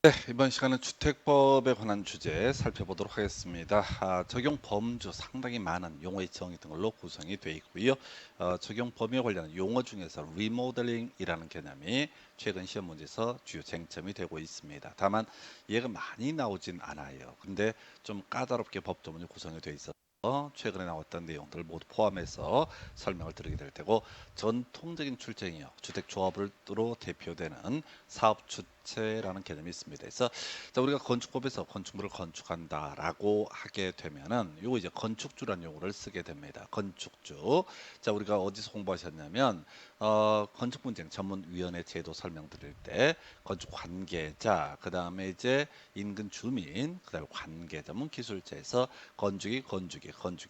네, 이번 시간은 주택법에 관한 주제 살펴보도록 하겠습니다. 적용 범주 상당히 많은 용어의 정의 등으로 구성이 되어 있고요. 적용 범위에 관련한 용어 중에서 리모델링이라는 개념이 최근 시험 문제에서 주요 쟁점이 되고 있습니다. 다만 얘가 많이 나오진 않아요. 근데 좀 까다롭게 법조문이 구성이 되어 있어서 최근에 나왔던 내용들을 모두 포함해서 설명을 드리게 될 테고, 전통적인 출제이요 주택조합으로 대표되는 사업 주체라는 개념이 있습니다. 그래서 자, 우리가 건축법에서 건축물을 건축한다라고 하게 되면은 요거 이제 건축주라는 용어를 쓰게 됩니다. 건축주. 자, 우리가 어디서 공부하셨냐면 건축 분쟁 전문위원회 제도 설명드릴 때 건축 관계자, 그다음에 이제 인근 주민, 그다음에 관계 전문 기술자에서 건축이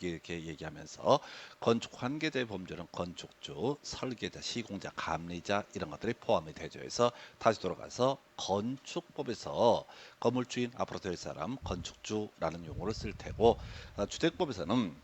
이렇게 얘기하면서 건축 관계자의 범주는 건축주, 설계자, 시공자, 감리자 이런 것들이 포함이 되죠. 그래서 다시 돌아가서 건축법에서 건물주인 앞으로 될 사람 건축주라는 용어를 쓸 테고, 주택법에서는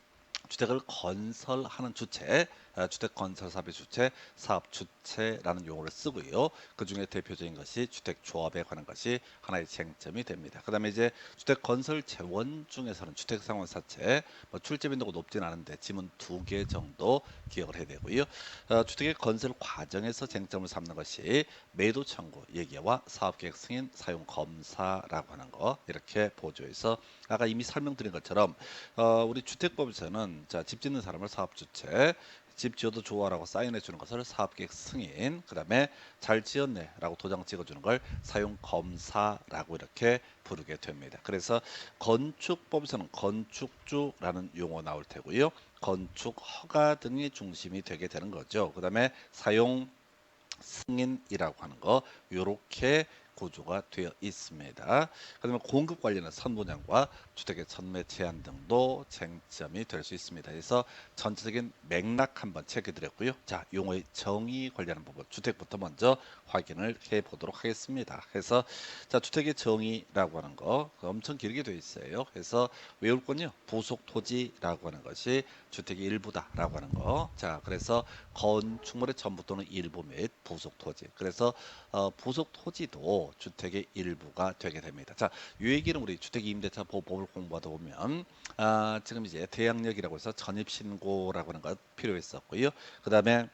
주택을 건설하는 주체, 주택 건설 사업의 주체, 사업 주체라는 용어를 쓰고요. 그 중에 대표적인 것이 주택 조합에 관한 것이 하나의 쟁점이 됩니다. 그다음에 이제 주택 건설 재원 중에서는 주택 상환 사채, 뭐 출제 빈도가 높진 않은데 지문 2개 정도 기억을 해야 되고요. 주택의 건설 과정에서 쟁점을 삼는 것이 매도 청구 예기와 사업계획 승인 사용 검사라고 하는 거, 이렇게 보조해서 아까 이미 설명드린 것처럼 우리 주택법에서는 자, 집 짓는 사람을 사업주체, 집 지어도 좋아라고 사인해 주는 것을 사업계획 승인, 그다음에 잘 지었네라고 도장 찍어주는 걸 사용 검사라고 이렇게 부르게 됩니다. 그래서 건축법에서는 건축주라는 용어 나올 테고요. 건축 허가 등이 중심이 되게 되는 거죠. 그다음에 사용 승인이라고 하는 거, 요렇게 구조가 되어 있습니다. 그다음에 공급 관련한 선분양과 주택의 전매 제한 등도 쟁점이 될 수 있습니다. 그래서 전체적인 맥락 한번 체크해 드렸고요. 자, 용어의 정의 관련한 부분 주택부터 먼저 확인을 해 보도록 하겠습니다. 그래서 자, 주택의 정의라고 하는 거 엄청 길게 되어 있어요. 그래서 외울 건요. 부속 토지라고 하는 것이 주택의 일부다라고 하는 거. 자, 그래서 건축물의 전부 또는 일부 및 부속 토지. 그래서 부속 토지도 주택의 일부가 되게 됩니다. 자, 이 얘기는 우리 주택임대차 보호법을 공부하다 보면 지금 이제 대항력이라고 해서 전입신고라고 하는 것 필요했었고요. 그다음에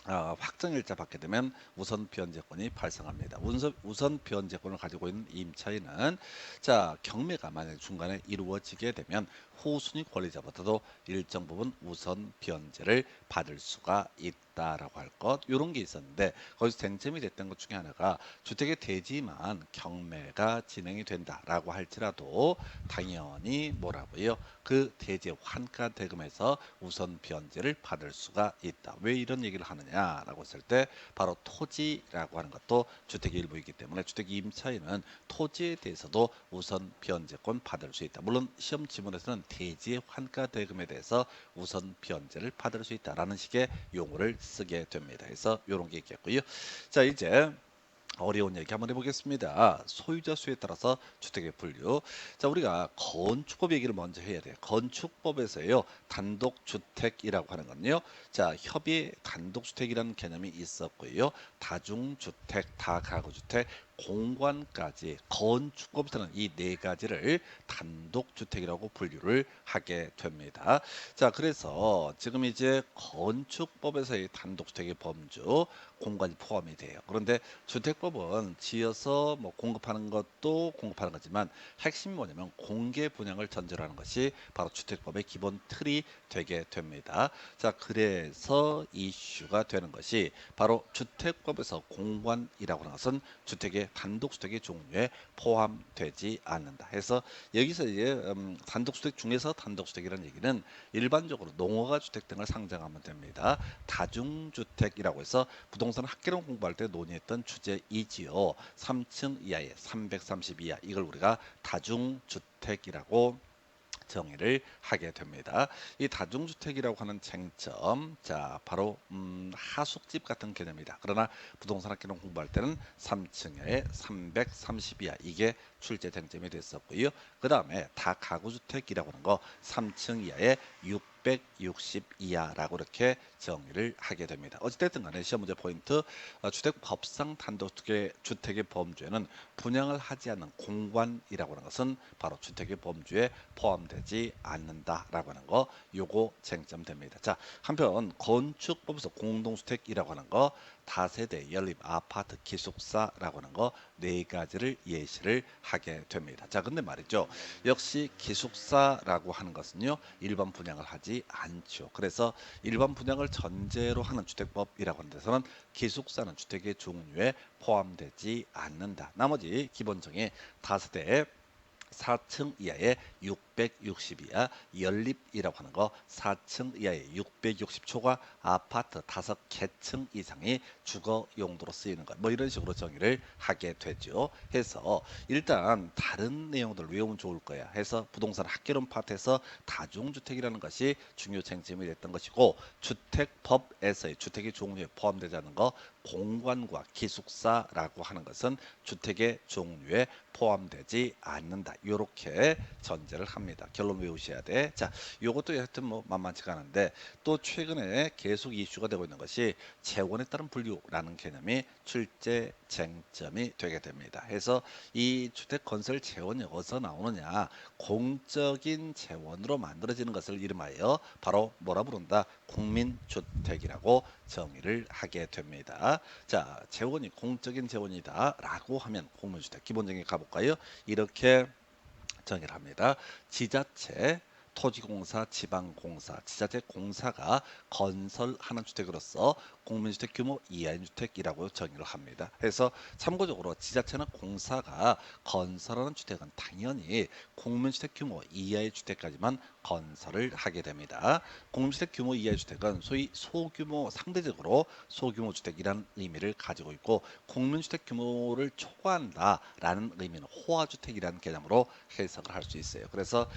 확정일자 받게 되면 우선 변제권이 발생합니다. 우선 변제권을 가지고 있는 임차인은 자, 경매가 만약 중간에 이루어지게 되면 후순위 권리자보다도 일정 부분 우선 변제를 받을 수가 있다라고 할 것, 이런 게 있었는데 거기서 쟁점이 됐던 것 중에 하나가 주택의 대지만 경매가 진행이 된다라고 할지라도 당연히 뭐라고요? 그 대지 환가 대금에서 우선 변제를 받을 수가 있다. 왜 이런 얘기를 하느냐라고 했을 때 바로 토지라고 하는 것도 주택의 일부이기 때문에 주택 임차인은 토지에 대해서도 우선 변제권 받을 수 있다. 물론 시험 지문에서는 대지의 환가 대금에 대해서 우선 변제를 받을 수 있다라는 식의 용어를 쓰게 됩니다. 그래서 이런 게 있겠고요. 자, 이제 어려운 얘기 한번 해보겠습니다. 소유자 수에 따라서 주택의 분류. 자, 우리가 건축법 얘기를 먼저 해야 돼요. 건축법에서요, 단독주택이라고 하는 건요. 자, 협의 단독주택이라는 개념이 있었고요. 다중주택, 다가구주택, 공관까지 건축법에서는 이 네 가지를 단독주택이라고 분류를 하게 됩니다. 자, 그래서 지금 이제 건축법에서의 단독주택의 범주, 공간이 포함이 돼요. 그런데 주택법은 지어서 뭐 공급하는 것도 공급하는 거지만 핵심이 뭐냐면 공개 분양을 전제로 하는 것이 바로 주택법의 기본 틀이 되게 됩니다. 자, 그래서 이슈가 되는 것이 바로 주택법에서 공관이라고 하는 것은 주택의 단독주택의 종류에 포함되지 않는다. 해서 여기서 이제 단독주택 중에서 단독주택이라는 얘기는 일반적으로 농어가 주택 등을 상정하면 됩니다. 다중주택이라고 해서 부동산 학개론 공부할 때 논의했던 주제이지요. 3층 이하의 330 이하, 이걸 우리가 다중주택이라고 정의를 하게 됩니다. 이 다중주택이라고 하는 쟁점, 자, 바로 하숙집 같은 개념이다. 그러나 부동산 학개론 공부할 때는 3층에 330 이하, 이게 출제 쟁점이 됐었고요. 그 다음에 다가구주택이라고 하는 거 3층 이하의 660 이하라고 이렇게 정의를 하게 됩니다. 어찌됐든 간에 시험 문제 포인트 주택법상 단독주택의 범주에는 분양을 하지 않는 공관이라고 하는 것은 바로 주택의 범주에 포함되지 않는다라고 하는 거 요거 쟁점됩니다. 자, 한편 건축법에서 공동주택이라고 하는 거 다세대 연립 아파트 기숙사라고 하는 거 네 가지를 예시를 하게 됩니다. 자, 근데 말이죠. 역시 기숙사라고 하는 것은요. 일반 분양을 하지 않죠. 그래서 일반 분양을 전제로 하는 주택법이라고 하는 데서는 기숙사는 주택의 종류에 포함되지 않는다. 나머지 기본 정의 다세대 4층 이하의 660 이하 연립이라고 하는 거 4층 이하의 660초가 아파트 5개층 이상의 주거 용도로 쓰이는 것 뭐 이런 식으로 정의를 하게 되죠. 해서 일단 다른 내용들 외우면 좋을 거야. 해서 부동산 학개론 파트에서 다중주택이라는 것이 중요 쟁점이 됐던 것이고 주택법에서의 주택의 종류에 포함되지 않는 거 공관과 기숙사라고 하는 것은 주택의 종류에 포함되지 않는다. 이렇게 전제를 합니다. 결론 외우셔야 돼. 자, 요것도 하여튼 뭐 만만치가 않은데 또 최근에 계속 이슈가 되고 있는 것이 재원에 따른 분류라는 개념이 출제 쟁점이 되게 됩니다. 해서 이 주택 건설 재원이 어디서 나오느냐? 공적인 재원으로 만들어지는 것을 이름하여 바로 뭐라 부른다? 국민주택이라고 정의를 하게 됩니다. 자, 재원이 공적인 재원이다라고 하면 공민주택 기본적인 가볼까요? 이렇게 정의를 합니다. 지자체, 토지공사, 지방공사, 지자체 공사가 건설하는 주택으로서 공민주택 규모 이하인 주택이라고 정의를 합니다. 그래서 참고적으로 지자체나 공사가 건설하는 주택은 당연히 공민주택 규모 이하의 주택까지만 건설을 하게 됩니다. 공민주택 규모 이하의 주택은 소위 소규모 상대적으로 소규모 주택이라는 의미를 가지고 있고 공민주택 규모를 초과한다라는 의미는 호화주택이라는 개념으로 해석을 할 수 있어요. 그래서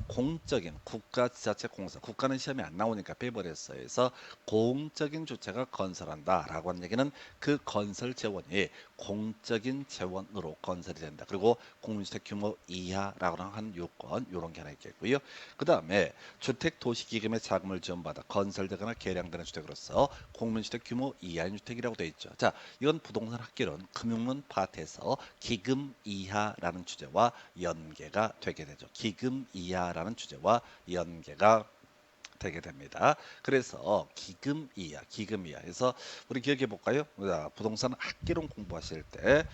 공적인 국가 지자체 공사 국가는 시험에 안 나오니까 빼버렸어요. 그래서 공적인 주체가 건설한다라고 하는 얘기는 그 건설 재원이 공적인 재원으로 건설이 된다. 그리고 공민주택 규모 이하라고 하는 요건 이런 게 하나 있겠고요. 그 다음에 주택도시기금의 자금을 지원받아 건설되거나 개량되는 주택으로서 공민주택 규모 이하인 주택이라고 되어 있죠. 자, 이건 부동산 학개론 금융론 파트에서 기금 이하라는 주제와 연계가 되게 되죠. 기금 이하라는 주제와 연계가 되게 됩니다. 그래서 기금 이하 해서 우리 기억해 볼까요? 부동산 학개론 공부하실 때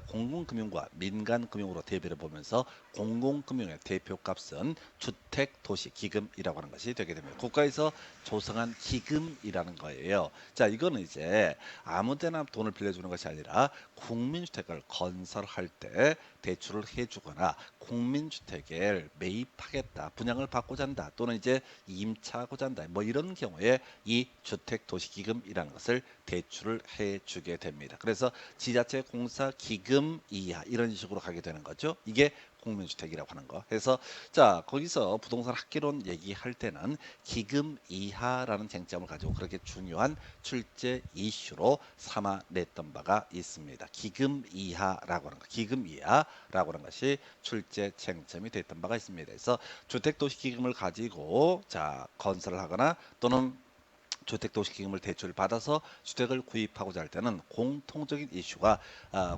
공공금융과 민간금융으로 대비를 보면서 공공금융의 대표값은 주택도시기금이라고 하는 것이 되게 됩니다. 국가에서 조성한 기금이라는 거예요. 자, 이거는 이제 아무데나 돈을 빌려주는 것이 아니라 국민주택을 건설할 때 대출을 해주거나 국민주택을 매입하겠다, 분양을 받고자 한다, 또는 이제 임차하고자 한다, 뭐 이런 경우에 이 주택도시기금이라는 것을 대출을 해주게 됩니다. 그래서 지자체 공사 기금 이하 이런 식으로 가게 되는 거죠. 이게 공민주택이라고 하는 거. 그래서 자, 거기서 부동산 학개론 얘기할 때는 기금 이하라는 쟁점을 가지고 그렇게 중요한 출제 이슈로 삼아냈던 바가 있습니다. 기금 이하라고 하는 거, 기금 이하라고 하는 것이 출제 쟁점이 됐던 바가 있습니다. 그래서 주택도시기금을 가지고 자 건설을 하거나 또는 주택도시기금을 대출을 받아서 주택을 구입하고자 할 때는 공통적인 이슈가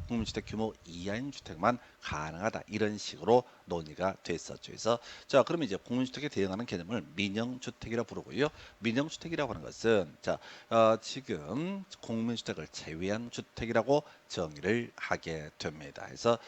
국민주택 규모 이하인 주택만 가능하다 이런 식으로 논의가 됐었죠. 그래서 자 그러면 이제 국민주택에 대응하는 개념을 민영주택이라 부르고요. 민영주택이라고 하는 것은 자 지금 국민주택을 제외한 주택이라고 정의를 하게 됩니다. 그래서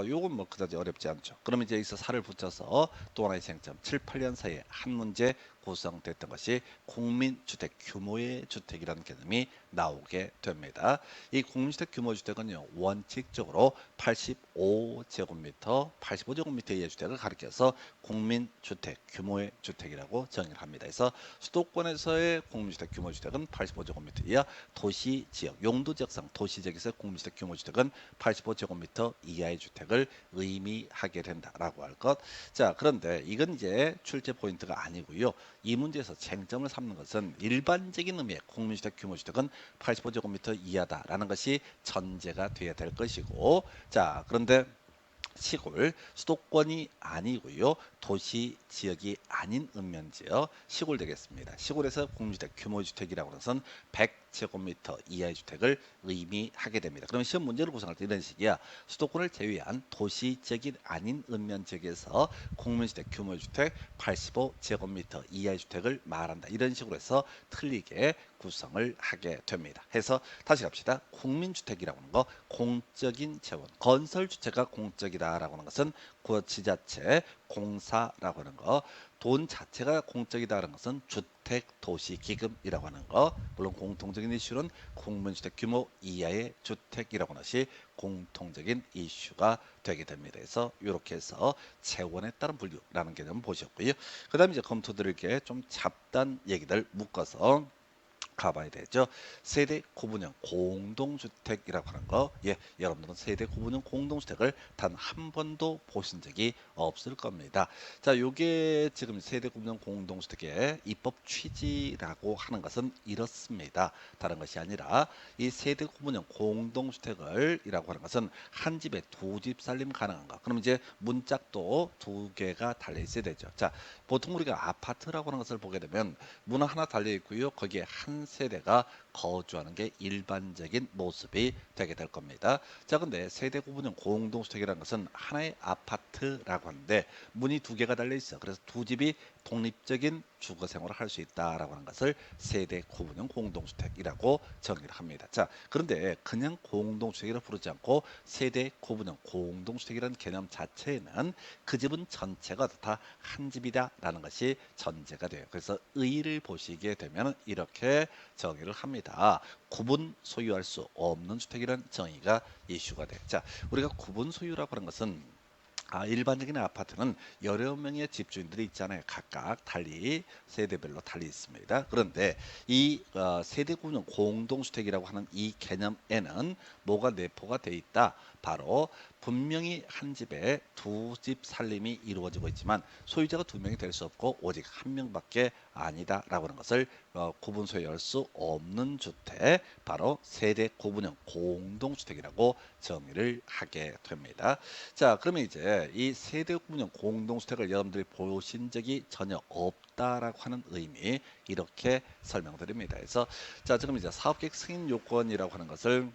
요건 뭐 그다지 어렵지 않죠. 그러면 이제 여기서 살을 붙여서 또 하나의 쟁점 7, 8년 사이에 한 문제 구성됐던 것이 국민주택 규모의 주택이라는 개념이 나오게 됩니다. 이 국민주택 규모 주택은요 원칙적으로 85제곱미터, 85제곱미터 이하의 주택을 가리켜서 국민주택 규모의 주택이라고 정의를 합니다. 그래서 수도권에서의 국민주택 규모 주택은 85제곱미터 이하, 도시지역, 용도지역상 도시지역에서의 국민주택 규모 주택은 85제곱미터 이하의 주택을 의미하게 된다라고 할 것. 자, 그런데 이건 이제 출제 포인트가 아니고요. 이 문제에서 쟁점을 삼는 것은 일반적인 의미의 국민주택 규모 주택은 85제곱미터 이하다라는 것이 전제가 돼야 될 것이고, 자, 그런데 시골, 수도권이 아니고요. 도시 지역이 아닌 읍면지역, 시골 되겠습니다. 시골에서 공유주택, 규모주택이라고 하는 것은 100제곱미터 이하의 주택을 의미하게 됩니다. 그러면 시험 문제를 구성할 때 이런 식이야. 수도권을 제외한 도시 지역이 아닌 읍면 지역에서 공유주택, 규모주택 85제곱미터 이하의 주택을 말한다. 이런 식으로 해서 틀리게 구성을 하게 됩니다. 해서 다시 갑시다. 국민주택이라고 하는 거 공적인 재원, 건설주체가 공적이다라고 하는 것은 그 지자체, 공사라고 하는 거, 돈 자체가 공적이다라는 것은 주택도시기금이라고 하는 거, 물론 공통적인 이슈는 국민주택 규모 이하의 주택이라고 하는 것이 공통적인 이슈가 되게 됩니다. 그래서 이렇게 해서 재원에 따른 분류라는 개념 보셨고요. 그 다음에 이제 검토 드릴게 좀 잡단 얘기들 묶어서 가봐야 되죠. 세대 구분형 공동주택이라고 하는 거, 예, 여러분들은 세대 구분형 공동주택을 단 한 번도 보신 적이 없을 겁니다. 자, 요게 지금 세대 구분형 공동주택의 입법 취지라고 하는 것은 이렇습니다. 다른 것이 아니라 이 세대 구분형 공동주택을이라고 하는 것은 한 집에 두 집 살림 가능한가? 그럼 이제 문짝도 두 개가 달려 있어야 되죠. 자, 보통 우리가 아파트라고 하는 것을 보게 되면 문 하나 달려 있고요. 거기에 한 세대가 거주하는 게 일반적인 모습이 되게 될 겁니다. 자, 근데 세대 구분형 공동주택이라는 것은 하나의 아파트라고 하는데 문이 두 개가 달려 있어. 그래서 두 집이 독립적인 주거 생활을 할 수 있다라고 하는 것을 세대 구분형 공동주택이라고 정의를 합니다. 자, 그런데 그냥 공동주택이라 부르지 않고 세대 구분형 공동주택이라는 개념 자체에는 그 집은 전체가 다 한 집이다라는 것이 전제가 돼요. 그래서 의의를 보시게 되면 이렇게 정의를 합니다. 구분 소유할 수 없는 주택이라는 정의가 이슈가 돼. 자, 우리가 구분 소유라고 하는 것은 일반적인 아파트는 여러 명의 집주인들이 있잖아요. 각각 달리 세대별로 달리 있습니다. 그런데 이 세대 구분 공동주택이라고 하는 이 개념에는 뭐가 내포가 돼 있다. 바로 분명히 한 집에 두 집 살림이 이루어지고 있지만 소유자가 두 명이 될 수 없고 오직 한 명밖에 아니다라고 하는 것을 구분 소유할 수 없는 주택, 바로 세대 구분형 공동주택이라고 정의를 하게 됩니다. 자, 그러면 이제 이 세대 구분형 공동주택을 여러분들이 보신 적이 전혀 없다라고 하는 의미, 이렇게 설명드립니다. 그래서 자, 지금 이제 사업계획 승인 요건이라고 하는 것을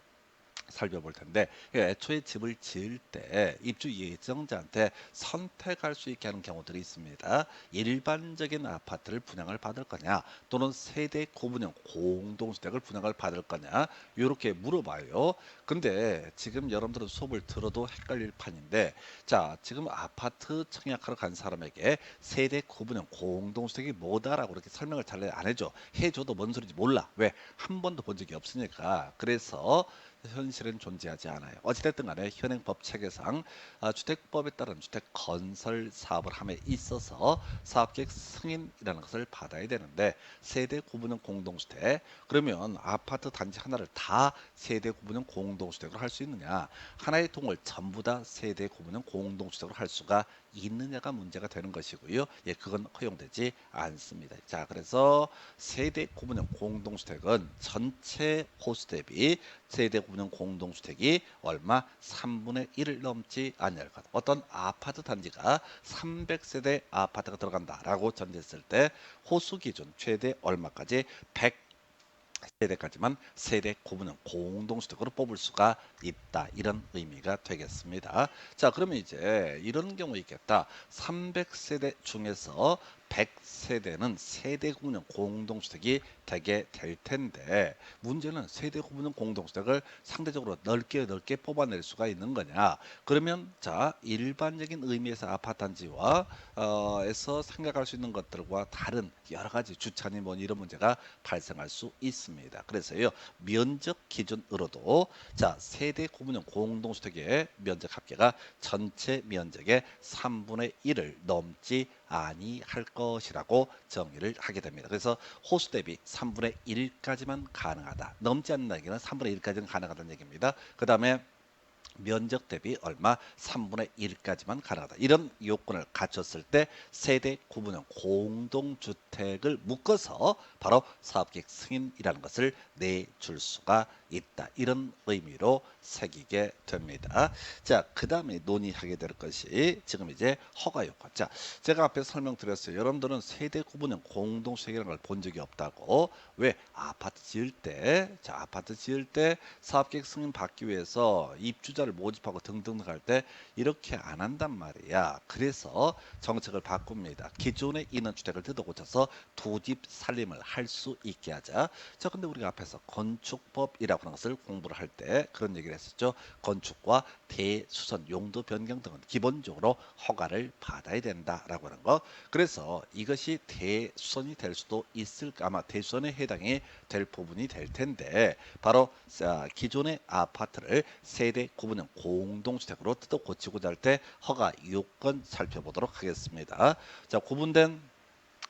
살펴볼 텐데, 애초에 집을 지을 때 입주 예정자한테 선택할 수 있게 하는 경우들이 있습니다. 일반적인 아파트를 분양을 받을 거냐, 또는 세대 구분형 공동주택을 분양을 받을 거냐, 이렇게 물어봐요. 근데 지금 여러분들은 수업을 들어도 헷갈릴 판인데, 자, 지금 아파트 청약하러 간 사람에게 세대 구분형 공동주택이 뭐다라고 그렇게 설명을 잘 안 해줘. 해줘도 뭔 소리인지 몰라. 왜? 한 번도 본 적이 없으니까. 그래서 현실은 존재하지 않아요. 어찌됐든 간에 현행법 체계상 주택법에 따른 주택 건설 사업을 함에 있어서 사업계획 승인이라는 것을 받아야 되는데, 세대 구분형 공동주택, 그러면 아파트 단지 하나를 다 세대 구분형 공동주택으로 할 수 있느냐, 하나의 동을 전부 다 세대 구분형 공동주택으로 할 수가 있느냐가 문제가 되는 것이고요. 예, 그건 허용되지 않습니다. 자, 그래서 세대 구분형 공동주택은 전체 호수 대비 세대 구분형 공동주택이 얼마? 3분의 1을 넘지 않을 것. 어떤 아파트 단지가 300세대 아파트가 들어간다라고 전제했을 때 호수 기준 최대 얼마까지? 100세대까지만 세대 구분형 공동주택으로 뽑을 수가 있다. 이런 의미가 되겠습니다. 자, 그러면 이제 이런 경우 있겠다. 300세대 중에서 100세대는 세대 구분형 공동주택이 되게 될 텐데, 문제는 세대 구분형 공동주택을 상대적으로 넓게 뽑아낼 수가 있는 거냐. 그러면 자, 일반적인 의미에서 아파트 단지와 에서 생각할 수 있는 것들과 다른 여러 가지 주차니 뭐 이런 문제가 발생할 수 있습니다. 그래서요, 면적 기준으로도 자, 세대 구분형 공동주택의 면적 합계가 전체 면적의 3분의 1을 넘지 아니할 것이라고 정의를 하게 됩니다. 그래서 호수 대비 3분의 1까지만 가능하다. 넘지 않는 얘기는 3분의 1까지는 가능하다는 얘기입니다. 그 다음에 면적 대비 얼마? 3분의 1까지만 가능하다. 이런 요건을 갖췄을 때 세대 구분형 공동주택을 묶어서 바로 사업계획 승인이라는 것을 내줄 수가 있다. 이런 의미로 새기게 됩니다. 자, 그 다음에 논의하게 될 것이 지금 이제 허가 요건. 자, 제가 앞에 설명드렸어요. 여러분들은 세대 구분형 공동주택이라는 걸 본 적이 없다고. 왜? 아파트 지을 때, 자, 아파트 지을 때 사업계획 승인 받기 위해서 입주자를 모집하고 등등 할 때 이렇게 안 한단 말이야. 그래서 정책을 바꿉니다. 기존에 있는 주택을 뜯어 고쳐서 두 집 살림을 할 수 있게 하자. 자, 근데 우리가 앞에서 건축법이라고 하는 것을 공부를 할 때 그런 얘기를 했었죠. 건축과 대수선, 용도 변경 등은 기본적으로 허가를 받아야 된다라고 하는 거. 그래서 이것이 대수선이 될 수도 있을, 아마 대수선에 해당이 될 부분이 될 텐데, 바로 기존의 아파트를 세대 구분형 공동주택으로 뜯어 고치고자 할 때 허가 요건 살펴보도록 하겠습니다. 자, 구분된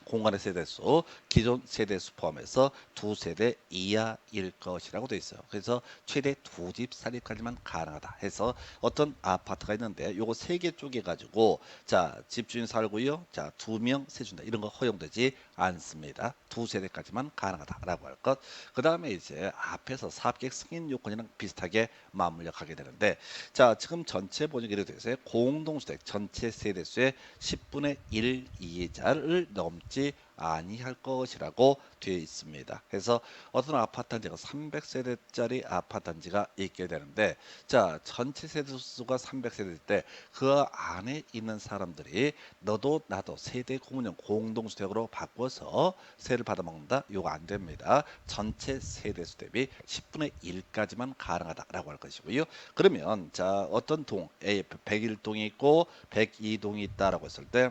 공간의 세대수, 기존 세대수 포함해서 두 세대 이하일 것이라고 되어 있어요. 그래서 최대 두 집 살림까지만 가능하다 해서 어떤 아파트가 있는데 요거 세 개 쪼개 가지고 자, 집주인 살고요. 자, 두 명 세준다. 이런 거 허용되지 않습니다. 두 세대까지만 가능하다라고 할 것. 그다음에 이제 앞에서 사업계획 승인 요건이랑 비슷하게 맞물려 가게 되는데 자, 지금 전체 번역이 이렇게 되어 있어요. 공동주택 전체 세대수의 10분의 1 이하를 넘지 아니할 것이라고 되어 있습니다. 그래서 어떤 아파트 단지가 300세대짜리 아파트 단지가 있게 되는데 자, 전체 세대 수가 300세대일 때 그 안에 있는 사람들이 너도 나도 세대 구분형 공동주택으로 바꿔서 세를 받아먹는다? 요거 안 됩니다. 전체 세대수 대비 10분의 1까지만 가능하다라고 할 것이고요. 그러면 자, 어떤 동 A 101동이 있고 102동이 있다라고 했을 때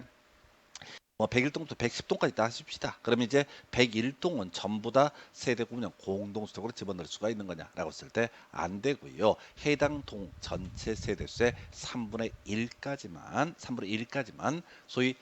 뭐 101동부터 110동까지 있다 하십시다. 그럼 이제 101동은 전부 다 세대 구분형 공동주택으로 집어넣을 수가 있는 거냐라고 했을 때 안 되고요. 해당 동 전체 세대수의 3분의 1까지만 소위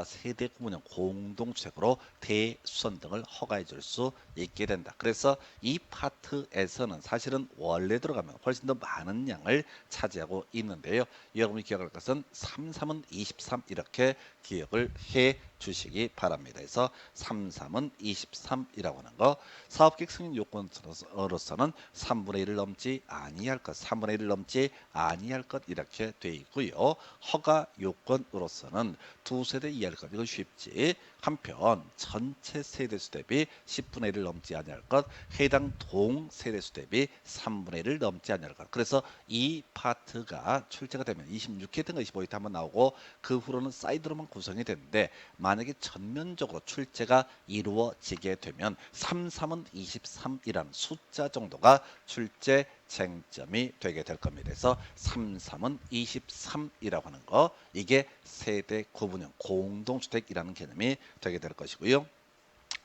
세대 구분형 공동주택으로 대수선 등을 허가해 줄 수 있게 된다. 그래서 이 파트에서는 사실은 원래 들어가면 훨씬 더 많은 양을 차지하고 있는데요. 여러분이 기억할 것은 33은 23 이렇게 기억을 해 주시기 바랍니다. 그래서 33은 23이라고 하는 거 사업계획 승인 요건으로서는 3분의 1을 넘지 아니할 것, 3분의 1을 넘지 아니할 것 이렇게 돼 있고요. 허가 요건으로서는 두 세대 이하일 것, 이건 쉽지. 한편 전체 세대수 대비 10분의 1을 넘지 아니할 것, 해당 동 세대수 대비 3분의 1을 넘지 아니할 것. 그래서 이 파트가 출제가 되면 26회든가 25회 한번 나오고 그 후로는 사이드로만 구성이 되는데 만약에 전면적으로 출제가 이루어지게 되면 33은 23이라는 숫자 정도가 출제 쟁점이 되게 될 겁니다. 그래서 33은 23이라고 하는 거 이게 세대 구분형 공동주택이라는 개념이 되게 될 것이고요.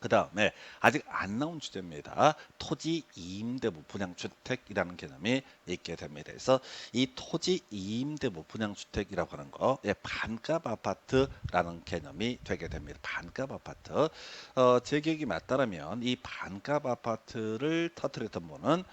그 다음에 아직 안 나온 주제입니다. 토지 임대부 분양주택이라는 개념이 있게 됩니다. 그래서 이 토지 임대부 분양주택이라고 하는 거, 예, 반값 아파트라는 개념이 되게 됩니다. 반값 아파트. 제 기억이 맞다라면 이 반값 아파트를 터뜨렸던 분은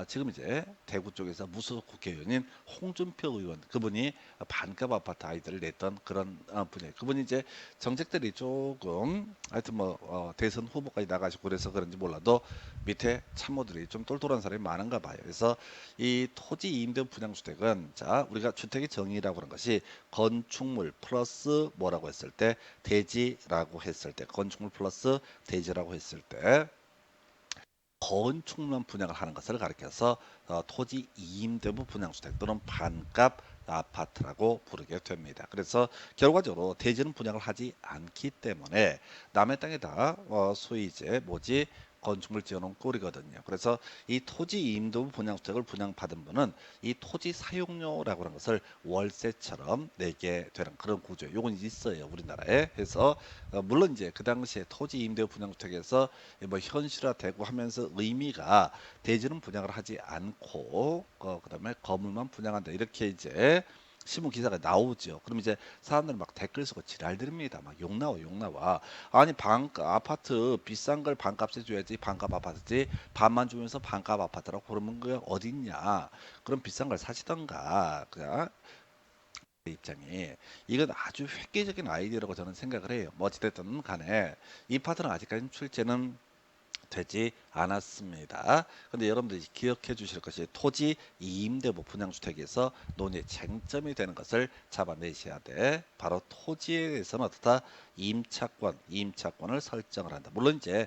지금 이제 대구 쪽에서 무소속 국회의원인 홍준표 의원 그분이 반값 아파트 아이디어를 냈던 그런 분이에요. 그분이 이제 정책들이 조금 하여튼 뭐 대선 후보까지 나가시고 그래서 그런지 몰라도 밑에 참모들이 좀 똘똘한 사람이 많은가 봐요. 그래서 이 토지 임대 분양주택은 자, 우리가 주택의 정의라고 하는 것이 건축물 플러스 뭐라고 했을 때 대지라고 했을 때 건축물 플러스 대지라고 했을 때 건축만 분양을 하는 것을 가리켜서 토지 임대부 분양주택 또는 반값 아파트라고 부르게 됩니다. 그래서 결과적으로 대지는 분양을 하지 않기 때문에 남의 땅에다 소위 이제 뭐지 건축물 지어놓은 꼴이거든요. 그래서 이 토지 임대부 분양주택을 분양받은 분은 이 토지 사용료라고 하는 것을 월세처럼 내게 되는 그런 구조예요. 요건 있어요, 우리나라에. 그래서 물론 이제 그 당시에 토지 임대부 분양주택에서 뭐 현실화되고 하면서 의미가 대지는 분양을 하지 않고 그다음에 건물만 분양한다 이렇게 이제 신문 기사가 나오죠. 그럼 이제 사람들 막 댓글 쓰고 지랄들입니다. 막 욕 나와 욕 나와. 아니 방 아파트 비싼 걸 반값에 줘야지 반값 아파트지 반만 주면서 반값 아파트라고 그러면 그 어딨냐. 그럼 비싼 걸 사시던가 그냥 입장이 이건 아주 획기적인 아이디어라고 저는 생각을 해요. 뭐 어찌됐든 간에 이 파트는 아직까지는 출제는 되지 않았습니다. 근데 여러분들이 기억해 주실 것이 토지 이임대부 분양주택에서 논의 쟁점이 되는 것을 잡아내셔야 돼. 바로 토지에 대해서는 어떻다? 임차권을 설정을 한다. 물론 이제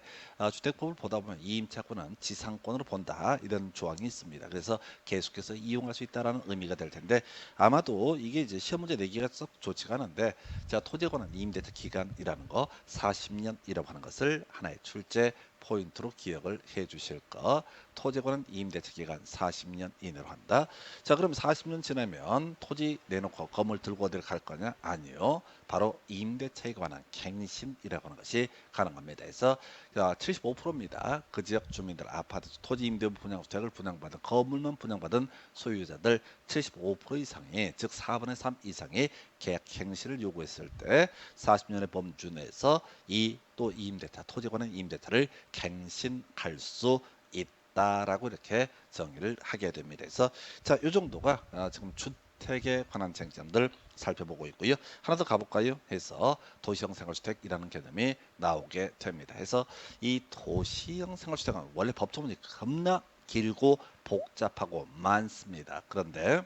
주택법을 보다 보면 이임차권은 지상권으로 본다. 이런 조항이 있습니다. 그래서 계속해서 이용할 수 있다라는 의미가 될 텐데 아마도 이게 이제 시험 문제 내기가 썩 좋지가 않은데 자, 토지권은 임대차 기간이라는 거 40년이라고 하는 것을 하나의 출제 포인트로 기억을 해 주실 거. 토지권은 임대차 기간 40년 이내로 한다. 자, 그럼 40년 지나면 토지 내놓고 건물 들고 어딜 갈 거냐? 아니요. 바로 임대차에 관한 갱신이라고 하는 것이 가능합니다. 그래서 75%입니다. 그 지역 주민들 아파트 토지 임대부 분양주택을 분양받은 건물만 분양받은 소유자들 75% 이상이 즉 4분의 3 이상이 계약 갱신을 요구했을 때 40년의 범주 내에서 이 또 임대차 토지권의 임대차를 갱신할 수 있다라고 이렇게 정의를 하게 됩니다. 그래서 자, 이 정도가 지금 주택에 관한 쟁점들 살펴보고 있고요. 하나 더 가볼까요? 해서 도시형 생활주택이라는 개념이 나오게 됩니다. 해서 이 도시형 생활주택은 원래 법조문이 겁나 길고 복잡하고 많습니다. 그런데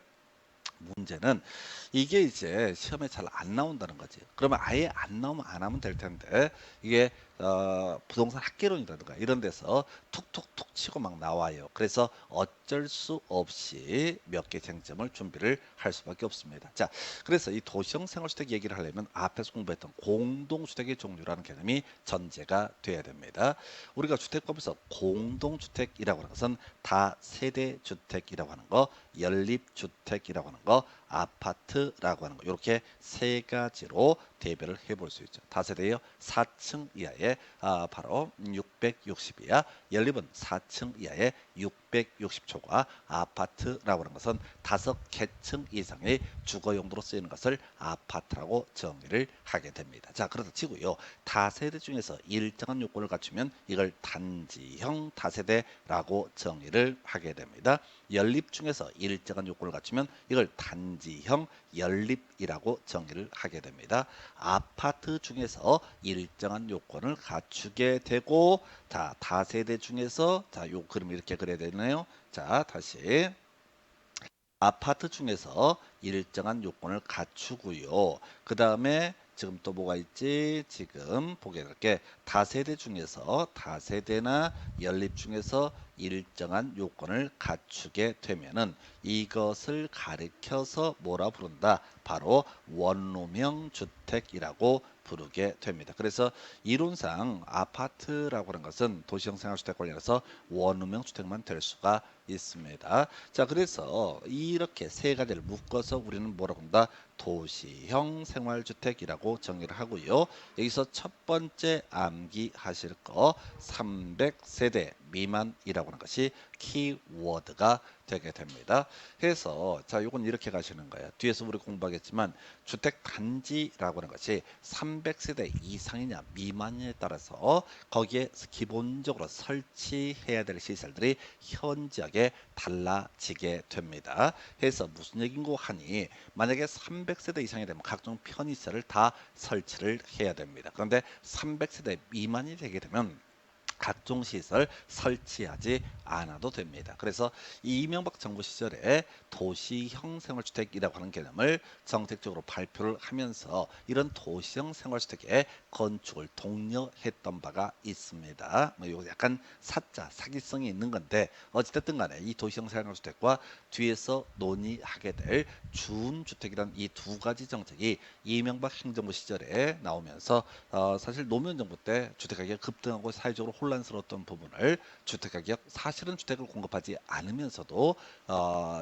문제는 이게 이제 시험에 잘 안 나온다는 거지. 그러면 아예 안 나오면 안 하면 될 텐데 이게 부동산 학개론이라든가 이런 데서 툭툭툭 치고 막 나와요. 그래서 어쩔 수 없이 몇 개 쟁점을 준비를 할 수밖에 없습니다. 자, 그래서 이 도시형 생활주택 얘기를 하려면 앞에서 공부했던 공동주택의 종류라는 개념이 전제가 돼야 됩니다. 우리가 주택법에서 공동주택이라고 하는 것은 다세대 주택이라고 하는 거, 연립주택이라고 하는 거, 아파트라고 하는 거 이렇게 세 가지로 대별을 해볼 수 있죠. 다세대요 4층 이하의 바로 660 이하, 연립은 4층 이하의 660초과 아파트라고 하는 것은 5개층 이상의 주거 용도로 쓰이는 것을 아파트라고 정의를 하게 됩니다. 자, 그렇다 치고요. 다세대 중에서 일정한 요건을 갖추면 이걸 단지형 다세대라고 정의를 하게 됩니다. 연립 중에서 일정한 요건을 갖추면 이걸 단지형 연립이라고 정의를 하게 됩니다. 아파트 중에서 일정한 요건을 갖추게 되고 자, 다세대 중에서 자, 요 그림 이렇게 그려야 되나요? 자, 다시 아파트 중에서 일정한 요건을 갖추고요. 그 다음에 지금 또 뭐가 있지? 지금 보게 될게 다세대 중에서 다세대나 연립 중에서 일정한 요건을 갖추게 되면은 이것을 가리켜서 뭐라 부른다? 바로 원룸형 주택이라고 부르게 됩니다. 그래서 이론상 아파트라고 하는 것은 도시형 생활주택 관련해서 원룸형 주택만 될 수가 있습니다. 자, 그래서 이렇게 세 가지를 묶어서 우리는 뭐라고 한다? 도시형 생활주택이라고 정의를 하고요. 여기서 첫 번째 암기하실 거 300세대 미만이라고 하는 것이 키워드가 되게 됩니다. 그래서 자, 요건 이렇게 가시는 거예요. 뒤에서 우리 공부하겠지만 주택 단지라고 하는 것이 300세대 이상이냐 미만이냐에 따라서 거기에 기본적으로 설치해야 될 시설들이 현저하게 달라지게 됩니다. 그래서 무슨 얘긴고 하니 만약에 300세대 이상이 되면 각종 편의시설을 다 설치를 해야 됩니다. 그런데 300세대 미만이 되게 되면 각종 시설 설치하지 않아도 됩니다. 그래서 이명박 정부 시절에 도시형 생활주택이라고 하는 개념을 정책적으로 발표를 하면서 이런 도시형 생활주택의 건축을 독려했던 바가 있습니다. 뭐 이거 약간 사자 사기성이 있는 건데 어찌됐든 간에 이 도시형 생활주택과 뒤에서 논의하게 될 준주택이란 이 두 가지 정책이 이명박 행정부 시절에 나오면서 사실 노무현 정부 때 주택가격이 급등하고 사회적으로 혼란스러웠던 부분을 주택가격 사실은 주택을 공급하지 않으면서도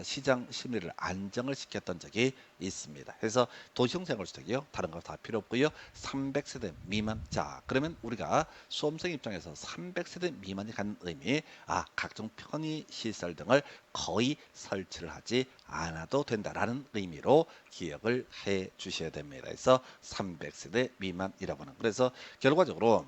시장 심리를 안정을 시켰던 적이 있습니다. 그래서 도시형 생활주택이요 다른 거 다 필요 없고요 300세대 미만. 자, 그러면 우리가 수험생 입장에서 300세대 미만이 갖는 의미 각종 편의 시설 등을 거의 설치를 하지 않아도 된다라는 의미로 기억을 해 주셔야 됩니다. 그래서 300세대 미만이라고 하는. 그래서 결과적으로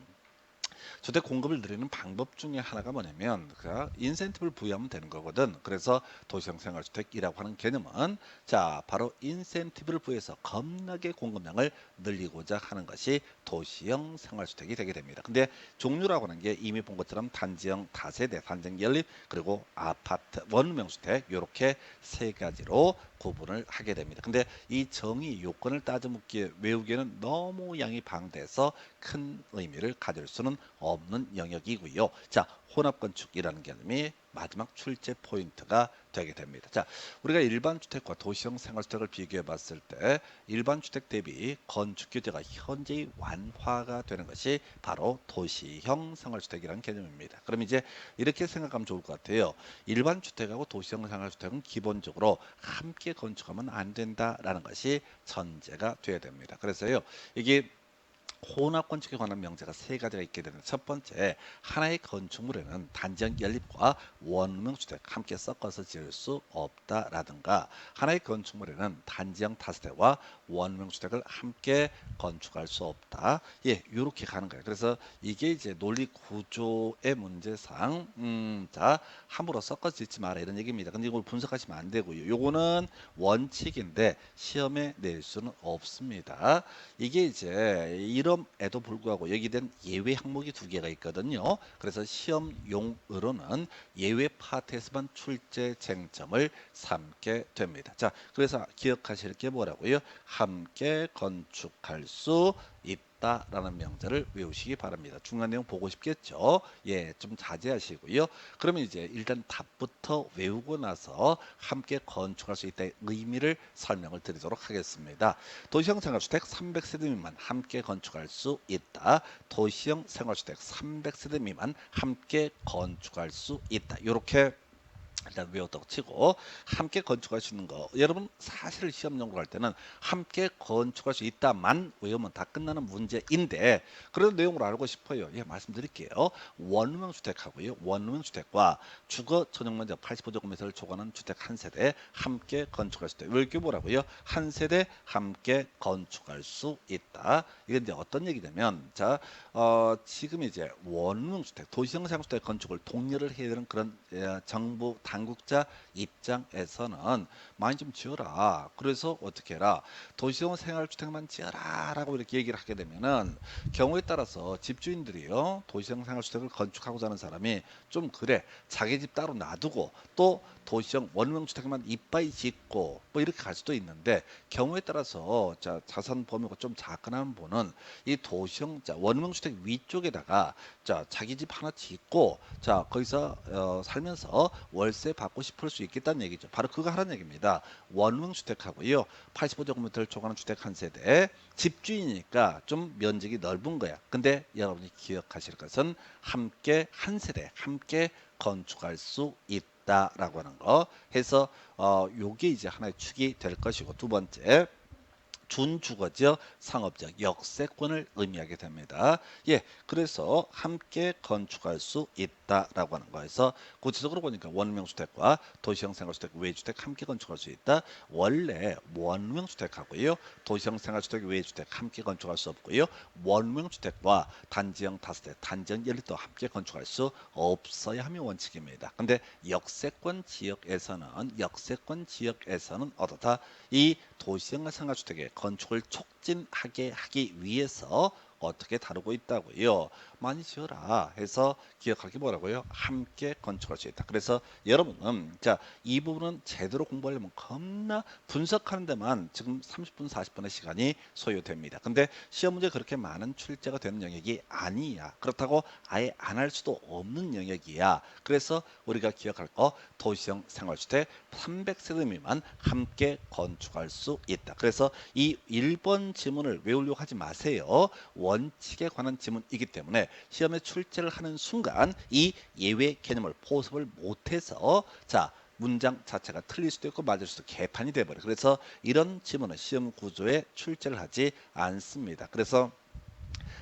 주택 공급을 늘리는 방법 중에 하나가 뭐냐면 그 인센티브를 부여하면 되는 거거든. 그래서 도시형 생활주택이라고 하는 개념은 자 바로 인센티브를 부여해서 겁나게 공급량을 늘리고자 하는 것이 도시형 생활주택이 되게 됩니다. 근데 종류라고 하는 게 이미 본 것처럼 단지형 다세대, 단지형 연립, 그리고 아파트, 원룸형주택 이렇게 세 가지로 구분을 하게 됩니다. 근데 이 정의 요건을 따져 묻기에 외우기에는 너무 양이 방대해서 큰 의미를 가질 수는 없는 영역이고요. 자, 혼합건축이라는 개념이 마지막 출제 포인트가 되게 됩니다. 자, 우리가 일반 주택과 도시형 생활주택을 비교해 봤을 때 일반 주택 대비 건축 규제가 현재의 완화가 되는 것이 바로 도시형 생활주택이라는 개념입니다. 그럼 이제 이렇게 생각하면 좋을 것 같아요. 일반 주택하고 도시형 생활주택은 기본적으로 함께 건축하면 안 된다라는 것이 전제가 돼야 됩니다. 그래서요, 이게 혼합 건축에 관한 명제가 세 가지가 있게 되는데 첫 번째, 하나의 건축물에는 단지형 연립과 원룸형 주택 함께 섞어서 지을 수 없다라든가, 하나의 건축물에는 단지형 다세대와 원룸형 주택을 함께 건축할 수 없다. 예, 이렇게 가는 거예요. 그래서 이게 이제 논리 구조의 문제상 자 함부로 섞어서 짓지 마라 이런 얘기입니다. 근데 이걸 분석하시면 안 되고요. 요거는 원칙인데 시험에 낼 수는 없습니다. 이게 이제 이름에도 불구하고 여기 된 예외 항목이 두 개가 있거든요. 그래서 시험용으로는 예외 파트에서만 출제 쟁점을 삼게 됩니다. 자, 그래서 기억하실 게 뭐라고요? 함께 건축할 수 있다라는 명제를 외우시기 바랍니다. 중간 내용 보고 싶겠죠? 예, 좀 자제하시고요. 그러면 이제 일단 답부터 외우고 나서 함께 건축할 수 있다의 의미를 설명을 드리도록 하겠습니다. 도시형 생활주택 300세대 미만 함께 건축할 수 있다. 도시형 생활주택 300세대 미만 함께 건축할 수 있다. 이렇게 일단 외웠다고 치고, 함께 건축할 수 있는 거 여러분 사실 시험 연구를 할 때는 함께 건축할 수 있다만 외우면 다 끝나는 문제인데 그런 내용을 알고 싶어요. 예, 말씀드릴게요. 원룸형 주택하고요, 원룸형 주택과 주거 전용 면적 85제곱미터를 초과하는 주택 한 세대 함께 건축할 수 있다. 이렇게 뭐라고요? 한 세대 함께 건축할 수 있다. 이게 이제 어떤 얘기냐면 자 지금 이제 원룸형 주택, 도시형 생활주택 건축을 독려를 해야 되는 그런 정부 당국자 입장에서는 많이 좀 지어라. 그래서 어떻게 해라? 도시형 생활주택만 지어라라고 이렇게 얘기를 하게 되면은 경우에 따라서 집주인들이요, 도시형 생활주택을 건축하고자 하는 사람이 좀 그래, 자기 집 따로 놔두고 또 도시형 원룸형 주택만 이빠이 짓고 뭐 이렇게 갈 수도 있는데, 경우에 따라서 자 자산 범위가 좀 작은 분은 이 도시형 자 원룸형 주택 위쪽에다가 자 자기 집 하나 짓고 자 거기서 살면서 월세 받고 싶을 수 있겠다는 얘기죠. 바로 그거 하라는 얘기입니다. 원룸 주택하고요, 85제곱미터를 초과하는 주택 한 세대, 집주인이니까 좀 면적이 넓은 거야. 근데 여러분이 기억하실 것은 함께 한 세대 함께 건축할 수 있다라고 하는 거 해서 요게 이제 하나의 축이 될 것이고, 두 번째 준주거지역 상업지역 역세권을 의미하게 됩니다. 예, 그래서 함께 건축할 수 있다라고 하는 거에서 구체적으로 보니까 원룸형 주택과 도시형 생활주택 외주택 함께 건축할 수 있다. 원래 원룸형 주택하고요, 도시형 생활주택 외주택 함께 건축할 수 없고요, 원룸형 주택과 단지형 다세대, 단지형 연립도 함께 건축할 수 없어야 하는 원칙입니다. 근데 역세권 지역에서는 어떻다? 이 도시형 생활주택의 건축을 촉진하게 하기 위해서 어떻게 다루고 있다고요? 많이 지어라 해서 기억할 게 뭐라고요? 함께 건축할 수 있다. 그래서 여러분은 자 이 부분은 제대로 공부하려면 겁나 분석하는 데만 지금 30분 40분의 시간이 소요됩니다. 근데 시험 문제 그렇게 많은 출제가 되는 영역이 아니야. 그렇다고 아예 안 할 수도 없는 영역이야. 그래서 우리가 기억할 거, 도시형 생활주택 300세대 미만 함께 건축할 수 있다. 그래서 이 1번 지문을 외우려고 하지 마세요. 원칙에 관한 지문이기 때문에 시험에 출제를 하는 순간 이 예외 개념을 포섭을 못해서 자 문장 자체가 틀릴 수도 있고 맞을 수도 개판이 돼버려. 그래서 이런 지문은 시험 구조에 출제를 하지 않습니다. 그래서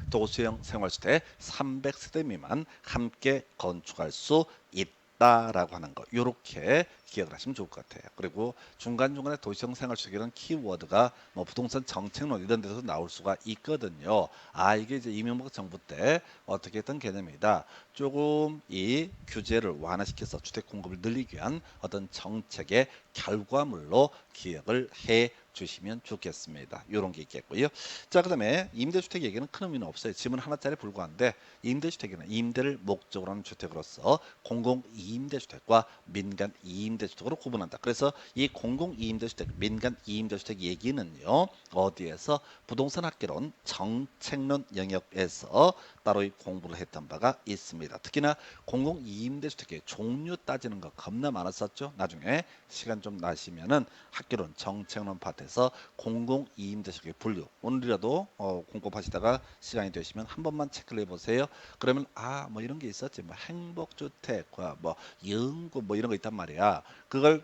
도시형 생활주택 300세대 미만 함께 건축할 수 있다 있다라고 하는 거 요렇게 기억을 하시면 좋을 것 같아요. 그리고 중간중간에 도시형 생활주택이라는 키워드가 뭐 부동산 정책론 이런 데서 나올 수가 있거든요. 아 이게 이제 이명박 정부 때 어떻게 했던 개념이다. 조금 이 규제를 완화시켜서 주택 공급을 늘리기 위한 어떤 정책의 결과물로 기억을 해 주시면 좋겠습니다. 이런 게 있겠고요. 자, 그다음에 임대주택 얘기는 큰 의미는 없어요. 지문 하나짜리 불과한데 임대주택에는 임대를 목적으로 하는 주택으로서 공공 이임대주택과 민간 이임대주택으로 구분한다. 그래서 이 공공 이임대주택, 민간 이임대주택 얘기는요. 어디에서 부동산 학개론 정책론 영역에서 따로 공부를 했던 바가 있습니다. 특히나 공공 이임대주택의 종류 따지는 거 겁나 많았었죠. 나중에 시간 좀 나시면은 학개론 정책론 파트에서 공공 이임대주택의 분류 오늘이라도 공급하시다가 시간이 되시면 한 번만 체크를 해보세요. 그러면 아 뭐 이런 게 있었지 뭐 행복주택과 뭐 영구 뭐 이런 거 있단 말이야. 그걸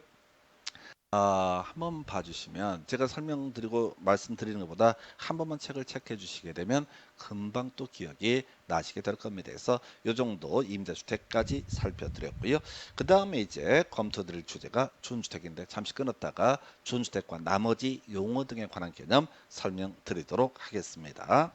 한번 봐주시면 제가 설명드리고 말씀드리는 것보다 한 번만 책을 체크해 주시게 되면 금방 또 기억이 나시게 될 겁니다. 그래서 이 정도 임대주택까지 살펴드렸고요. 그 다음에 이제 검토드릴 주제가 준주택인데 잠시 끊었다가 준주택과 나머지 용어 등에 관한 개념 설명드리도록 하겠습니다.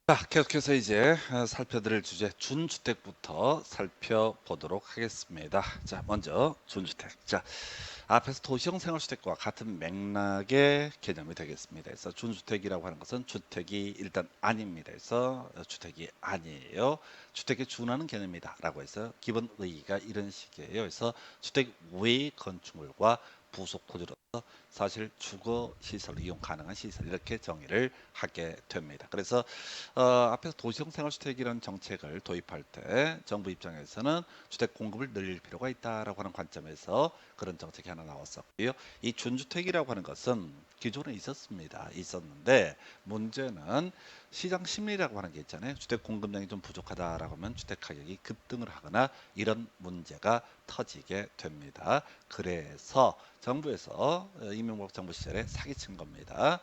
자, 계속해서 이제 살펴드릴 주제 준주택부터 살펴보도록 하겠습니다. 자, 먼저 준주택. 자, 앞에서 도시형 생활주택과 같은 맥락의 개념이 되겠습니다. 그래서 준주택이라고 하는 것은 주택이 일단 아닙니다. 그래서 주택이 아니에요. 주택에 준하는 개념이다라고 해서 기본 의의가 이런 식이에요. 그래서 주택 외 건축물과 부속 토지로서 사실 주거 시설을 이용 가능한 시설 이렇게 정의를 하게 됩니다. 그래서 앞에서 도시형 생활주택이라는 정책을 도입할 때 정부 입장에서는 주택 공급을 늘릴 필요가 있다라고 하는 관점에서 그런 정책이 하나 나왔었고요. 이 준주택이라고 하는 것은 기존에 있었습니다. 있었는데 문제는 시장 심리라고 하는 게 있잖아요. 주택 공급량이 좀 부족하다라고 하면 주택 가격이 급등을 하거나 이런 문제가 터지게 됩니다. 그래서 정부에서 이명박 정부 시절에 사기친 겁니다.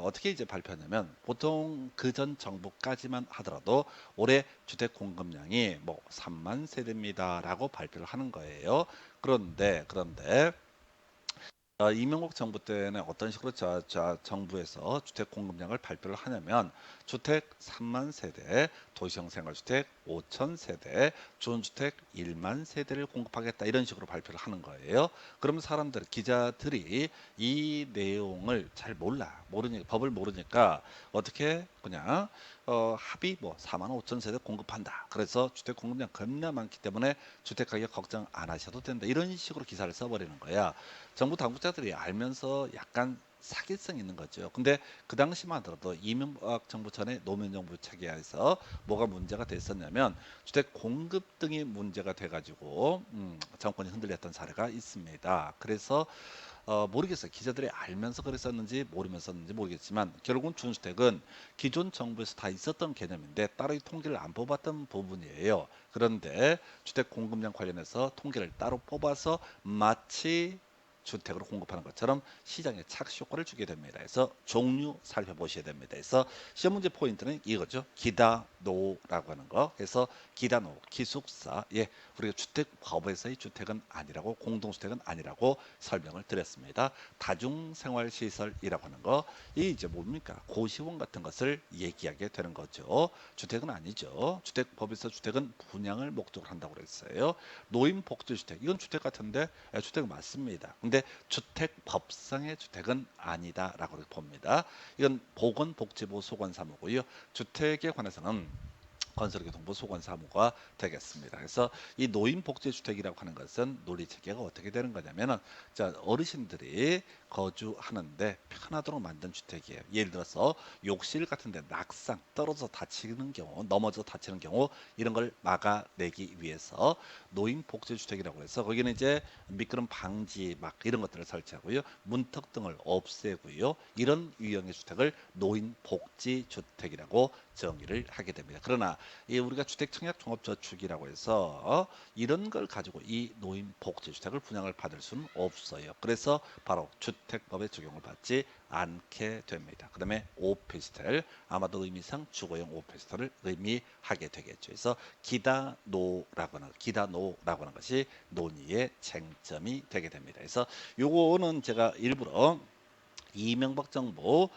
어떻게 이제 발표하냐면 보통 그전 정부까지만 하더라도 올해 주택 공급량이 뭐 3만 세대입니다라고 발표를 하는 거예요. 그런데 이명박 정부 때는 어떤 식으로 정부에서 주택 공급량을 발표를 하냐면 주택 3만 세대, 도시형 생활주택 5천 세대, 준주택 1만 세대를 공급하겠다 이런 식으로 발표를 하는 거예요. 그러면 기자들이 이 내용을 잘 모르니까 법을 모르니까 어떻게 그냥 합의 뭐 4만 5천 세대 공급한다. 그래서 주택 공급량 겁나 많기 때문에 주택 가격 걱정 안 하셔도 된다. 이런 식으로 기사를 써버리는 거야. 정부 당국자들이 알면서 약간 사기성 있는 거죠. 근데 그 당시만 하더라도 이명박 정부 전에 노무현 정부 체계에서 뭐가 문제가 됐었냐면 주택 공급 등이 문제가 돼가지고 정권이 흔들렸던 사례가 있습니다. 그래서 모르겠어요. 기자들이 알면서 그랬었는지 모르면서 썼는지 모르겠지만 결국은 준주택은 기존 정부에서 다 있었던 개념인데 따로 이 통계를 안 뽑았던 부분이에요. 그런데 주택 공급량 관련해서 통계를 따로 뽑아서 마치 주택으로 공급하는 것처럼 시장에 착시 효과를 주게 됩니다. 그래서 종류 살펴보셔야 됩니다. 그래서 시험 문제 포인트는 이거죠. 기다노라고 하는 거. 그래서 기다노, 기숙사. 예, 우리가 주택법에서의 주택은 아니라고 공동주택은 아니라고 설명을 드렸습니다. 다중생활시설이라고 하는 거. 이 이제 뭡니까? 고시원 같은 것을 얘기하게 되는 거죠. 주택은 아니죠. 주택법에서 주택은 분양을 목적으로 한다고 그랬어요. 노인복지주택 이건 주택 같은데 주택 맞습니다. 근데 주택법상의 주택은 아니다라고 봅니다. 이건 보건복지부 소관사무고요. 주택에 관해서는 건설교통부 소관사무가 되겠습니다. 그래서 이 노인복지주택이라고 하는 것은 논리 체계가 어떻게 되는 거냐면은 자 어르신들이 거주하는데 편하도록 만든 주택이에요. 예를 들어서 욕실 같은데 낙상 떨어져 다치는 경우, 넘어져 다치는 경우 이런 걸 막아내기 위해서 노인복지주택이라고 해서 거기는 이제 미끄럼 방지 막 이런 것들을 설치하고요, 문턱 등을 없애고요, 이런 유형의 주택을 노인복지주택이라고 정의를 하게 됩니다. 그러나 이 우리가 주택청약종합저축이라고 해서 이런 걸 가지고 이 노인복지주택을 분양을 받을 수는 없어요. 그래서 바로 주택법에 적용을 받지 않게 됩니다. 그 다음에 오피스텔, 아마도 의미상 주거용 오피스텔을 의미하게 되겠죠. 그래서 기다노라고 하는 것이 논의의 쟁점이 되게 됩니다. 그래서 요거는 제가 일부러 이명박 정부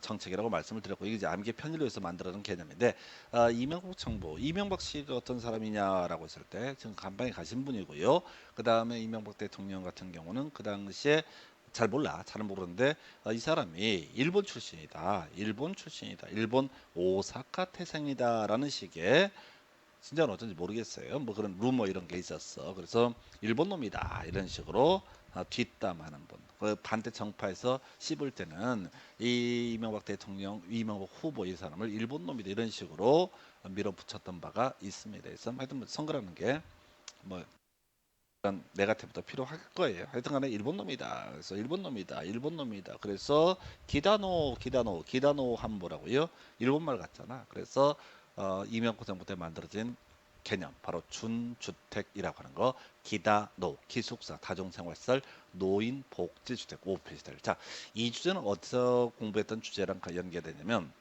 정책이라고 말씀을 드렸고 이게 이제 암기 편의를 위해서 만들어진 개념인데 이명박 정부 이명박 씨가 어떤 사람이냐라고 했을 때 지금 간방에 가신 분이고요. 그 다음에 이명박 대통령 같은 경우는 그 당시에 잘은 모르는데 이 사람이 일본 출신이다. 일본 오사카 태생이다라는 식의 진짜는 어쩐지 모르겠어요. 뭐 그런 루머 이런 게 있었어. 그래서 일본 놈이다 이런 식으로 뒷담하는 분. 그 반대 정파에서 씹을 때는 이 이명박 대통령, 이명박 후보 이 사람을 일본 놈이다 이런 식으로 밀어붙였던 바가 있습니다. 그래서 하여튼 뭐 선거라는 게 뭐 네가티브도 필요할 거예요. 하여튼간에 일본 놈이다. 그래서 일본 놈이다. 그래서 기다노 하면 뭐라고요? 일본말 같잖아. 그래서 이명박 정부 때 만들어진 개념 바로 준주택이라고 하는 거, 기다노 기숙사 다중생활시설 노인 복지주택 오피스텔. 자, 이 주제는 어디서 공부했던 주제랑 연계되냐면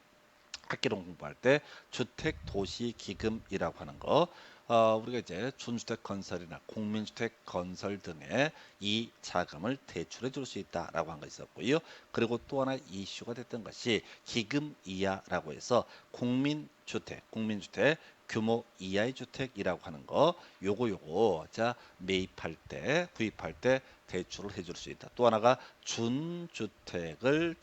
학기론 공부할 때 주택도시기금이라고 하는 거, 우리가 이제 준주택 건설이나 공민주택 건설 등에 이 자금을 대출해 줄 수 있다라고 한 거 있었고요. 그리고 또 하나 이슈가 됐던 것이 기금 이하라고 해서 국민주택 규모 이하의 주택이라고 하는 거, 요거 자 구입할 때 대출을 해줄 수 있다. 또 하나가 준주택을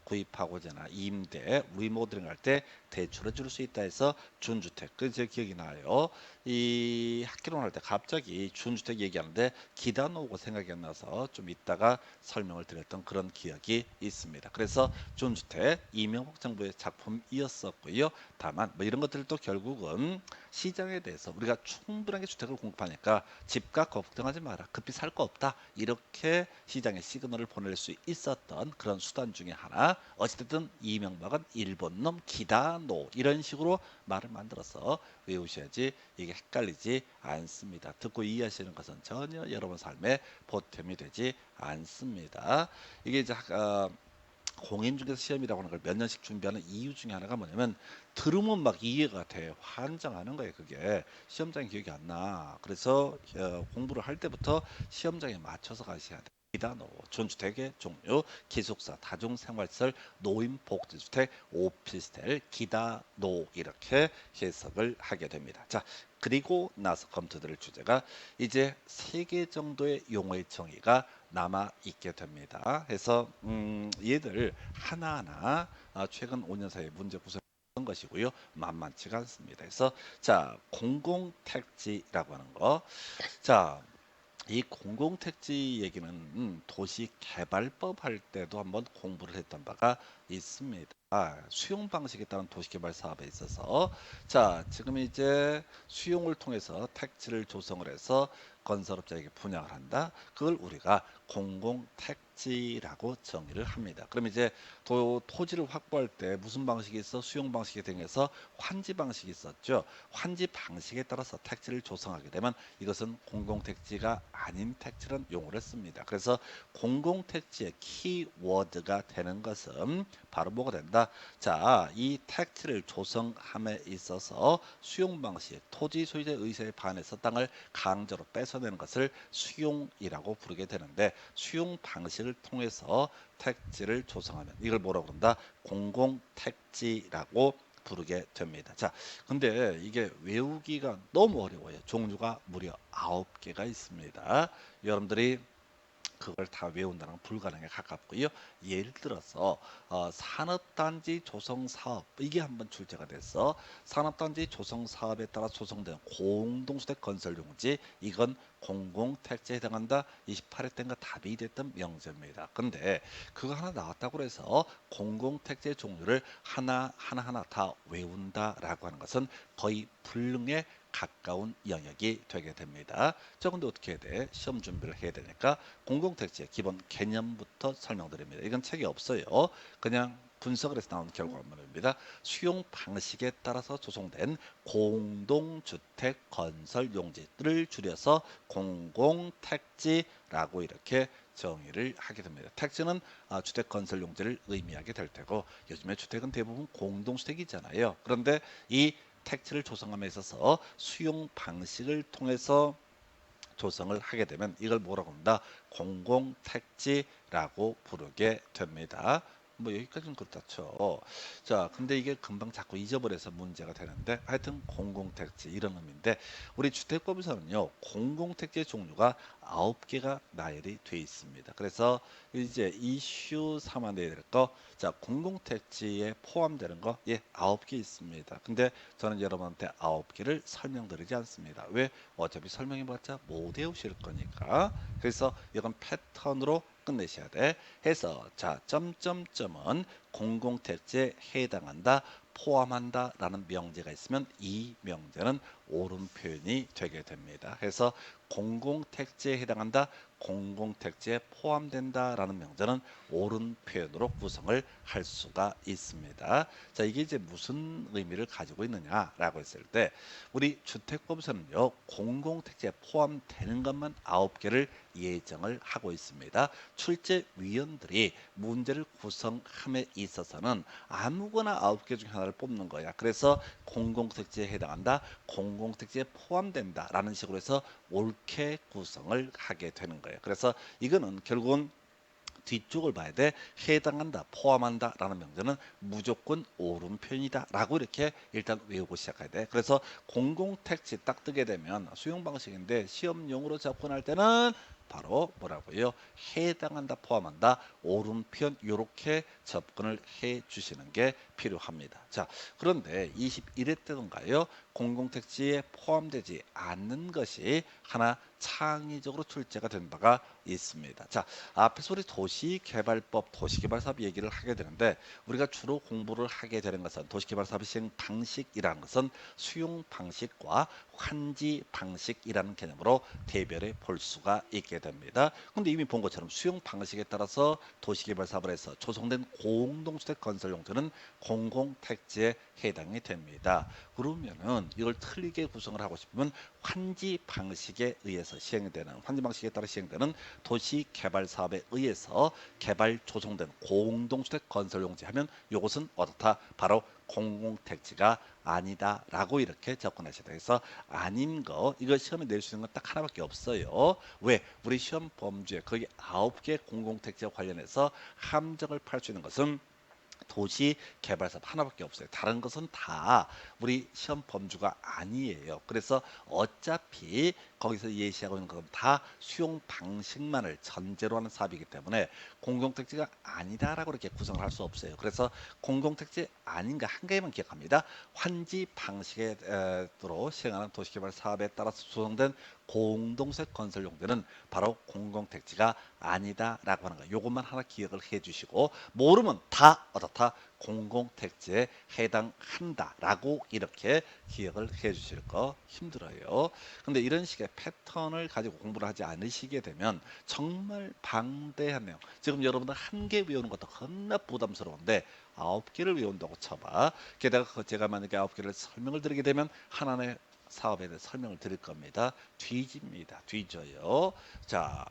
구입하고자 하나 임대 리모델링 할 때 대출해 줄 수 있다 해서 준주택. 그 제 기억이 나요. 이 학기론 할 때 갑자기 준주택 얘기하는데 기다노고 생각이 안 나서 좀 이따가 설명을 드렸던 그런 기억이 있습니다. 그래서 준주택 이명박 정부의 작품이었었고요. 되고요. 다만 뭐 이런 것들도 결국은 시장에 대해서 우리가 충분하게 주택을 공급하니까 집값 걱정하지 마라. 급히 살 거 없다. 이렇게 시장에 시그널을 보낼 수 있었던 그런 수단 중에 하나. 어찌됐든 이명박은 일본 놈 기다노 이런 식으로 말을 만들어서 외우셔야지 이게 헷갈리지 않습니다. 듣고 이해하시는 것은 전혀 여러분 삶에 보탬이 되지 않습니다. 이게 이제 공인중개사 시험이라고 하는 걸 몇 년씩 준비하는 이유 중에 하나가 뭐냐면 들으면 막 이해가 돼. 환장하는 거예요. 그게 시험장에 기억이 안 나. 그래서 공부를 할 때부터 시험장에 맞춰서 가셔야 돼. 단어, 전주택의 종류, 기숙사, 다중생활시설, 노인복지주택, 오피스텔, 기다노 이렇게 해석을 하게 됩니다. 자, 그리고 나서 검토드릴 주제가 이제 3개 정도의 용어의 정의가 남아 있게 됩니다. 해서 얘들 하나하나 최근 5년 사이에 문제 구성한 것이고요. 만만치가 않습니다. 그래서 자, 공공택지라고 하는 거. 자, 이 공공택지 얘기는 도시개발법 할 때도 한번 공부를 했던 바가 있습니다. 수용 방식에 따른 도시개발 사업에 있어서 자, 지금 이제 수용을 통해서 택지를 조성을 해서 건설업자에게 분양을 한다. 그걸 우리가 공공택지라고 정의를 합니다. 그럼 이제 토지를 확보할 때 무슨 방식이 있어? 수용 방식에 대해서 환지 방식이 있었죠. 환지 방식에 따라서 택지를 조성하게 되면 이것은 공공택지가 아닌 택지라는 용어를 씁니다. 그래서 공공택지의 키워드가 되는 것은 바로 뭐가 된다? 자, 이 택지를 조성함에 있어서 수용 방식, 토지 소유자 의사에 반해서 땅을 강제로 뺏어내는 것을 수용이라고 부르게 되는데 수용 방식을 통해서 택지를 조성하면 이걸 뭐라고 그런다? 공공택지라고 부르게 됩니다. 자, 근데 이게 외우기가 너무 어려워요. 종류가 무려 9개가 있습니다. 여러분들이 그걸 다 외운다는 건 불가능에 가깝고요. 예를 들어서 산업단지 조성 사업 이게 한번 출제가 돼서 산업단지 조성 사업에 따라 조성된 공동주택 건설 용지 이건 공공택지에 해당한다. 28회 때인가 답이 됐던 명제입니다. 근데 그거 하나 나왔다고 해서 공공택지의 종류를 하나하나 다 외운다라고 하는 것은 거의 불능에 가까운 영역이 되게 됩니다. 자, 근데 어떻게 해야 돼? 시험 준비를 해야 되니까 공공택지의 기본 개념부터 설명드립니다. 이건 책이 없어요. 그냥 분석을 해서 나온 결과물입니다. 수용 방식에 따라서 조성된 공동주택 건설 용지를 줄여서 공공택지라고 이렇게 정의를 하게 됩니다. 택지는 주택 건설 용지를 의미하게 될 테고 요즘에 주택은 대부분 공동주택이잖아요. 그런데 이 택지를 조성함에 있어서 수용 방식을 통해서 조성을 하게 되면 이걸 뭐라고 합니다. 공공택지라고 부르게 됩니다. 뭐 여기까지는 그렇다 쳐. 자, 근데 이게 금방 자꾸 잊어버려서 문제가 되는데 하여튼 공공택지 이런 의미인데 우리 주택법에서는요. 공공택지의 종류가 9개가 나열이 돼 있습니다. 그래서 이제 이슈 삼아내야 될 거, 자, 공공택지에 포함되는 거, 예, 9개 있습니다. 근데 저는 여러분한테 9개를 설명드리지 않습니다. 왜? 어차피 설명해봤자 못 외우실 거니까. 그래서 이건 패턴으로 끝내셔야 돼. 해서 자, 점점점은 공공택지에 해당한다, 포함한다 라는 명제가 있으면 이 명제는 옳은 표현이 되게 됩니다. 해서 공공택지에 해당한다, 공공택지에 포함된다 라는 명제는 옳은 표현으로 구성을 할 수가 있습니다. 자, 이게 이제 무슨 의미를 가지고 있느냐라고 했을 때 우리 주택법에서는요, 공공택지에 포함되는 것만 9개를 예정을 하고 있습니다. 출제위원들이 문제를 구성함에 있어서는 아무거나 9개 중 하나를 뽑는 거야. 그래서 공공택지에 해당한다, 공공택지에 포함된다 라는 식으로 해서 옳게 구성을 하게 되는 거예요. 그래서 이거는 결국은 뒤쪽을 봐야 돼. 해당한다, 포함한다 라는 명제는 무조건 옳은 표현이다 라고 이렇게 일단 외우고 시작해야 돼. 그래서 공공택지 딱 뜨게 되면 수용 방식인데 시험용으로 접근할 때는 바로 뭐라고요? 해당한다, 포함한다, 옳은 표현 이렇게 접근을 해 주시는 게 필요합니다. 자, 그런데 21회 때인가요? 공공택지에 포함되지 않는 것이 하나 창의적으로 출제가 된 바가 있습니다. 자, 앞에서 우리 도시개발법, 도시개발사업 얘기를 하게 되는데 우리가 주로 공부를 하게 되는 것은 도시개발사업의 시행 방식이라는 것은 수용 방식과 환지 방식이라는 개념으로 대별해 볼 수가 있게 됩니다. 근데 이미 본 것처럼 수용 방식에 따라서 도시개발 사업을 해서 조성된 공동주택 건설 용도는 공공택지에 해당이 됩니다. 그러면은 이걸 틀리게 구성을 하고 싶으면 환지 방식에 의해서 시행되는 환지 방식에 따라 시행되는 도시개발 사업에 의해서 개발 조성된 공동주택 건설 용지 하면 이것은 어떻다? 바로 공공택지가 아니다라고 이렇게 접근하셔야 돼서 아닌 거 이거 시험에 낼 수 있는 건 딱 하나밖에 없어요. 왜? 우리 시험 범주에 거기 9개 공공택지와 관련해서 함정을 팔 수 있는 것은 도시 개발 사업 하나밖에 없어요. 다른 것은 다 우리 시험 범주가 아니에요. 그래서 어차피 거기서 예시하고 있는 건 다 수용 방식만을 전제로 하는 사업이기 때문에 공공택지가 아니다라고 이렇게 구성을 할 수 없어요. 그래서 공공택지 아닌가 한 가지만 기억합니다. 환지 방식으로 시행하는 도시개발 사업에 따라서 조성된 공동색 건설 용도는 바로 공공택지가 아니다라고 하는 거. 요것만 하나 기억을 해주시고 모르면 다 어떻다 공공택지에 해당한다라고 이렇게 기억을 해주실 거 힘들어요. 근데 이런 식의 패턴을 가지고 공부를 하지 않으시게 되면 정말 방대한 내용. 지금 여러분들 한 개 외우는 것도 겁나 부담스러운데 9개를 외운다고 쳐봐. 게다가 제가 만약에 9개를 설명을 드리게 되면 하나의 사업에 대해 설명을 드릴 겁니다. 뒤집니다. 뒤져요. 자,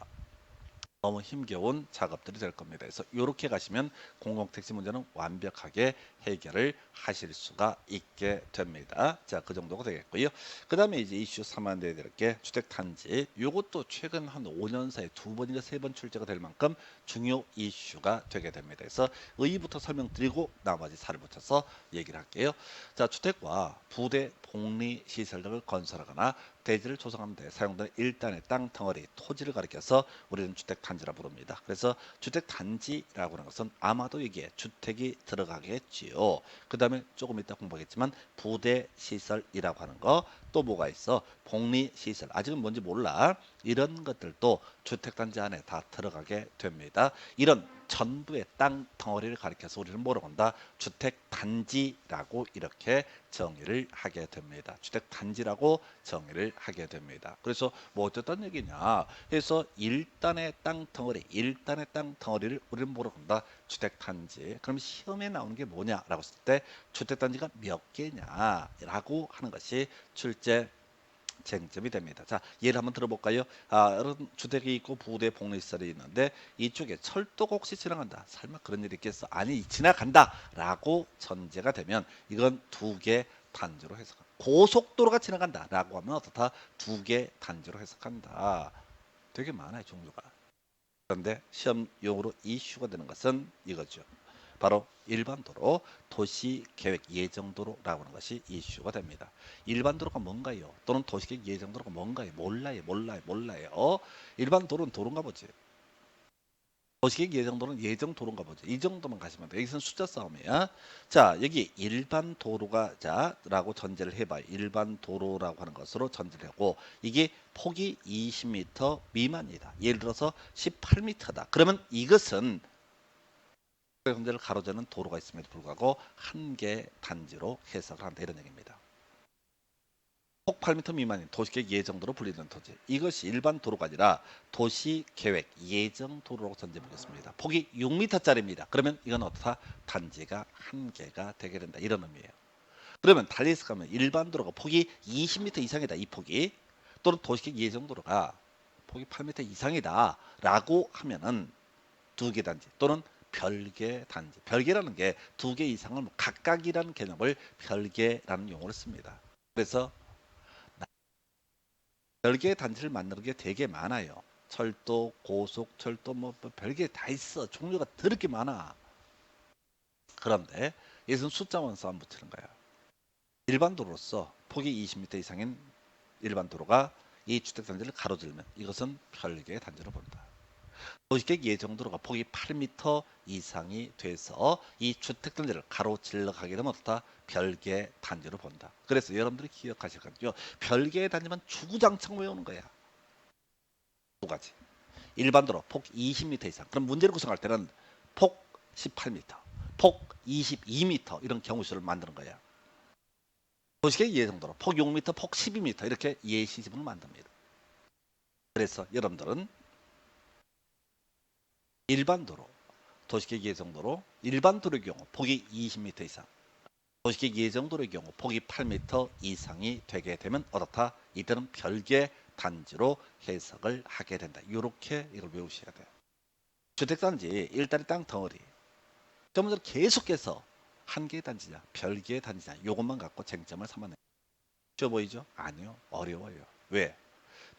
너무 힘겨운 작업들이 될 겁니다. 그래서 이렇게 가시면 공공택지 문제는 완벽하게 해결을 하실 수가 있게 됩니다. 자, 그 정도가 되겠고요. 그 다음에 이제 이슈 3만 내드릴게 주택단지. 이것도 최근 한 5년 사이 2번인가 3번 출제가 될 만큼 중요 이슈가 되게 됩니다. 그래서 의의부터 설명드리고 나머지 살을 붙여서 얘기를 할게요. 자, 주택과 부대 복리 시설 등을 건설하거나 대지를 조성하는 데 사용되는 일단의 땅 덩어리, 토지를 가리켜서 우리는 주택단지라 부릅니다. 그래서 주택단지라고 하는 것은 아마도 여기에 주택이 들어가겠지요. 그 다음에 조금 이따 공부하겠지만 부대시설이라고 하는 거, 또 뭐가 있어? 복리시설, 아직은 뭔지 몰라. 이런 것들도 주택단지 안에 다 들어가게 됩니다. 이런 전부의 땅 덩어리를 가리켜서 우리는 뭐라고 한다? 주택단지라고 이렇게 정의를 하게 됩니다. 주택단지라고 정의를 하게 됩니다. 그래서 뭐 어쨌든 얘기냐 해서 일단의 땅 덩어리를 우리는 뭐라고 한다? 주택단지. 그럼 시험에 나오는 게 뭐냐라고 했을 때 주택단지가 몇 개냐라고 하는 것이 출제 쟁점이 됩니다. 자, 예를 한번 들어볼까요? 여러분 주택이 있고 부대 복리시설이 있는데 이쪽에 철도가 혹시 지나간다. 설마 그런 일이 있겠어? 아니, 지나간다라고 전제가 되면 이건 두 개 단지로 해석한다. 고속도로가 지나간다라고 하면 어떻다? 두 개 단지로 해석한다. 되게 많아요, 종류가. 그런데 시험용으로 이슈가 되는 것은 이거죠. 바로 일반도로, 도시계획 예정도로라고 하는 것이 이슈가 됩니다. 일반도로가 뭔가요? 또는 도시계획 예정도로가 뭔가요? 몰라요. 일반도로는 도로인가 보지. 도시계획 예정도로는 예정도로인가 보죠. 이 정도만 가시면 돼요. 여기서는 숫자 싸움이야. 자, 여기 일반 도로가 자라고 전제를 해봐요. 일반 도로라고 하는 것으로 전제를 하고 이게 폭이 20m 미만이다. 예를 들어서 18m다. 그러면 이것은 현재를 가로지르는 도로가 있음에도 불구하고 한 개 단지로 해석을 한다 이런 얘기입니다. 폭 8m 미만인 도시계획 예정도로 불리는 토지. 이것이 일반 도로가 아니라 도시계획 예정도로라고 전제해 보겠습니다. 폭이 6m짜리입니다. 그러면 이건 어떻다? 단지가 한 개가 되게 된다. 이런 의미예요. 그러면 달리 해석하면 일반 도로가 폭이 20m 이상이다. 이 폭이. 또는 도시계획 예정도로가 폭이 8m 이상이다. 라고 하면은 두 개 단지 또는 별개 단지. 별개라는 게 두 개 이상을 각각이라는 개념을 별개라는 용어를 씁니다. 그래서 별개의 단지를 만드는 게 되게 많아요. 철도, 고속철도 뭐 별게 다 있어. 종류가 더럽게 많아. 그런데 이것은 숫자만 싸움 붙이는 거야. 일반 도로로서 폭이 20m 이상인 일반 도로가 이 주택단지를 가로질면 이것은 별개의 단지로 본다. 도시계획 예정도로가 폭이 8m 이상이 돼서 이 주택단지를 가로질러 가게 되면 어떻다? 별개의 단지로 본다. 그래서 여러분들이 기억하실 건요. 별개의 단지만 주구장창 외우는 거야. 두 가지. 일반도로 폭 20m 이상. 그럼 문제를 구성할 때는 폭 18m, 폭 22m 이런 경우수를 만드는 거야. 도시계획 예정도로 폭 6m, 폭 12m 이렇게 예시집을 만듭니다. 그래서 여러분들은 일반도로, 도시계획 예정도로 일반도로의 경우 폭이 20m 이상, 도시계획 예정도로의 경우 폭이 8m 이상이 되게 되면 어떻다? 이때는 별개 단지로 해석을 하게 된다. 이렇게 이걸 외우셔야 돼요. 주택단지 일단의 땅 덩어리. 점을 계속해서 한 개의 단지냐, 별개의 단지냐, 이것만 갖고 쟁점을 삼아내. 쉬워 보이죠? 아니요, 어려워요. 왜?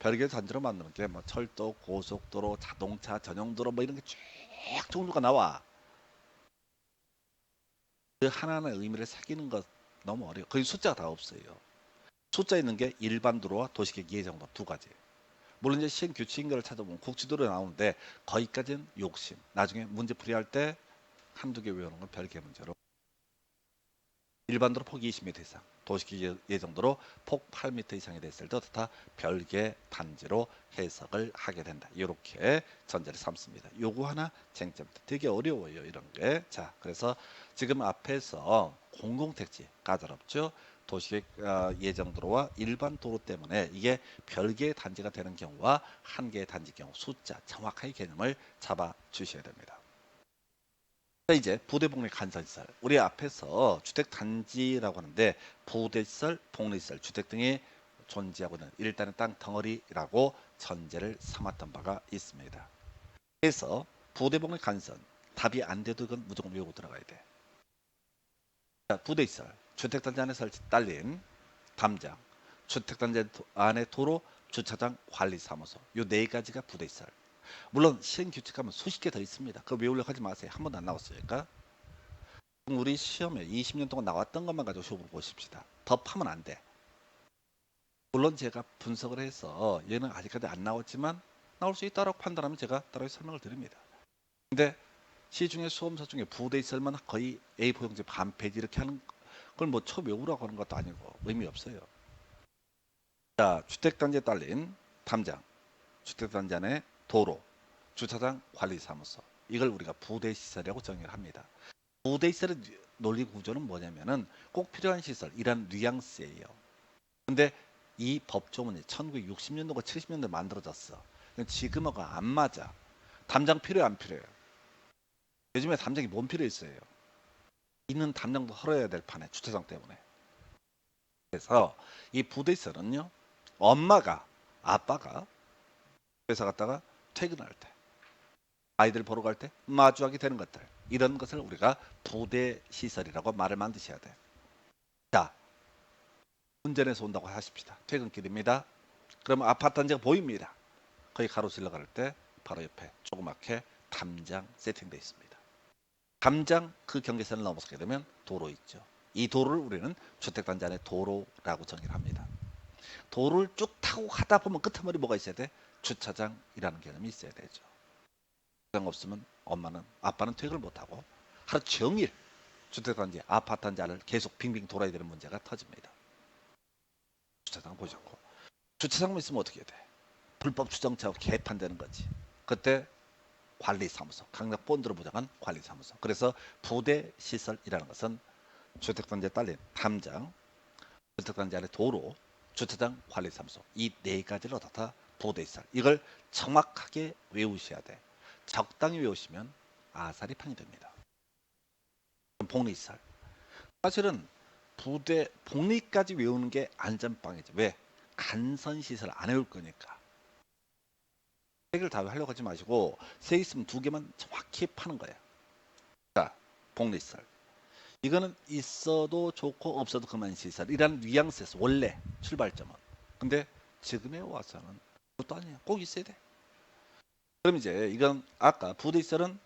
별개 단지로 만드는 게 뭐 철도, 고속도로, 자동차, 전용도로 뭐 이런 게 쭉 종류가 나와. 그 하나하나의 의미를 새기는 것 너무 어려워. 거기 숫자가 다 없어요. 숫자 있는 게 일반 도로와 도시계획 예정도 두 가지. 물론 이제 시행 규칙인가를 찾아보면 국지도로 나오는데 거기까지는 욕심. 나중에 문제 풀이할 때 한두 개 외우는 건 별개 문제로. 일반도로 폭 20m 이상, 도시계획 예정도로 폭 8m 이상이 됐을 때 어떻다? 별개 단지로 해석을 하게 된다. 이렇게 전제를 삼습니다. 요거 하나 쟁점. 되게 어려워요, 이런 게. 자, 그래서 지금 앞에서 공공택지 까다롭죠. 도시계획 예정도로와 일반 도로 때문에 이게 별개의 단지가 되는 경우와 한 개의 단지 경우 숫자 정확하게 개념을 잡아 주셔야 됩니다. 이제 부대복리 간선시설. 우리 앞에서 주택단지라고 하는데 부대시설, 복리시설, 주택 등이 존재하고 있는 일단은 땅 덩어리라고 전제를 삼았던 바가 있습니다. 그래서 부대복리 간선 답이 안 돼도 그건 무조건 외우고 들어가야 돼. 자, 부대시설, 주택단지 안에 설치 딸린 담장, 주택단지 안에 도로, 주차장, 관리사무소 요 네 가지가 부대시설. 물론 시행 규칙하면 수십 개 더 있습니다. 그거 외우려고 하지 마세요. 한 번도 안 나왔으니까. 우리 시험에 20년 동안 나왔던 것만 가지고 시험을 보십시다. 더 파면 안 돼. 물론 제가 분석을 해서 얘는 아직까지 안 나왔지만 나올 수 있다고 판단하면 제가 따로 설명을 드립니다. 근데 시중에 수험서 중에 부대시설만 거의 A4 용지 반 페이지 이렇게 하는 걸 뭐 처외우라고 하는 것도 아니고 의미 없어요. 자, 주택단지에 딸린 담장, 주택단지 안에 도로, 주차장, 관리사무소 이걸 우리가 부대시설이라고 정의를 합니다. 부대시설의 논리 구조는 뭐냐면은 꼭 필요한 시설 이런 뉘앙스예요. 근데 이 법조문이 1960년도가 70년도에 만들어졌어. 지금하고 안 맞아. 담장 필요해 안 필요해요? 요즘에 담장이 뭔 필요 있어요? 있는 담장도 헐어야 될 판에 주차장 때문에. 그래서 이 부대시설은요. 엄마가 아빠가 회사 갔다가 퇴근할 때 아이들 보러 갈 때 마주하게 되는 것들 이런 것을 우리가 부대시설이라고 말을 만드셔야 돼. 자, 운전해서 온다고 하십시다. 퇴근길입니다. 그러면 아파트 단지가 보입니다. 거기 가로질러 갈 때 바로 옆에 조그맣게 담장 세팅되어 있습니다. 담장 그 경계선을 넘어서게 되면 도로 있죠. 이 도로를 우리는 주택단지 안에 도로라고 정의를 합니다. 도로를 쭉 타고 가다 보면 끝머리 뭐가 있어야 돼? 주차장이라는 개념이 있어야 되죠. 주차장 없으면 아빠는 퇴근을 못하고 하루 종일 주택단지 아파트 단지 안을 계속 빙빙 돌아야 되는 문제가 터집니다. 주차장 보셨고 주차장만 있으면 어떻게 돼? 불법 주정차하고 개판되는 거지. 그때 관리사무소, 강력 본드로 부정한 관리사무소. 그래서 부대시설이라는 것은 주택단지에 딸린 담장, 주택단지 안에 도로, 주차장, 관리사무소 이 네 가지를 어떻다 부대시설. 이걸 정확하게 외우셔야 돼. 적당히 외우시면 아사리 판이 됩니다. 복리시설. 사실은 부대 복리까지 외우는 게 안전빵이죠. 왜? 간선시설 안 외울 거니까. 세 개를 다 하려고 하지 마시고 세 있으면 두 개만 정확히 파는 거예요. 자, 복리시설. 이거는 있어도 좋고 없어도 그만 시설이라는 뉘앙스에서 원래 출발점은. 근데 지금에 와서는 그것도 아니야. 꼭 있어야 돼. 그럼 이제 이건 아까 부대시설은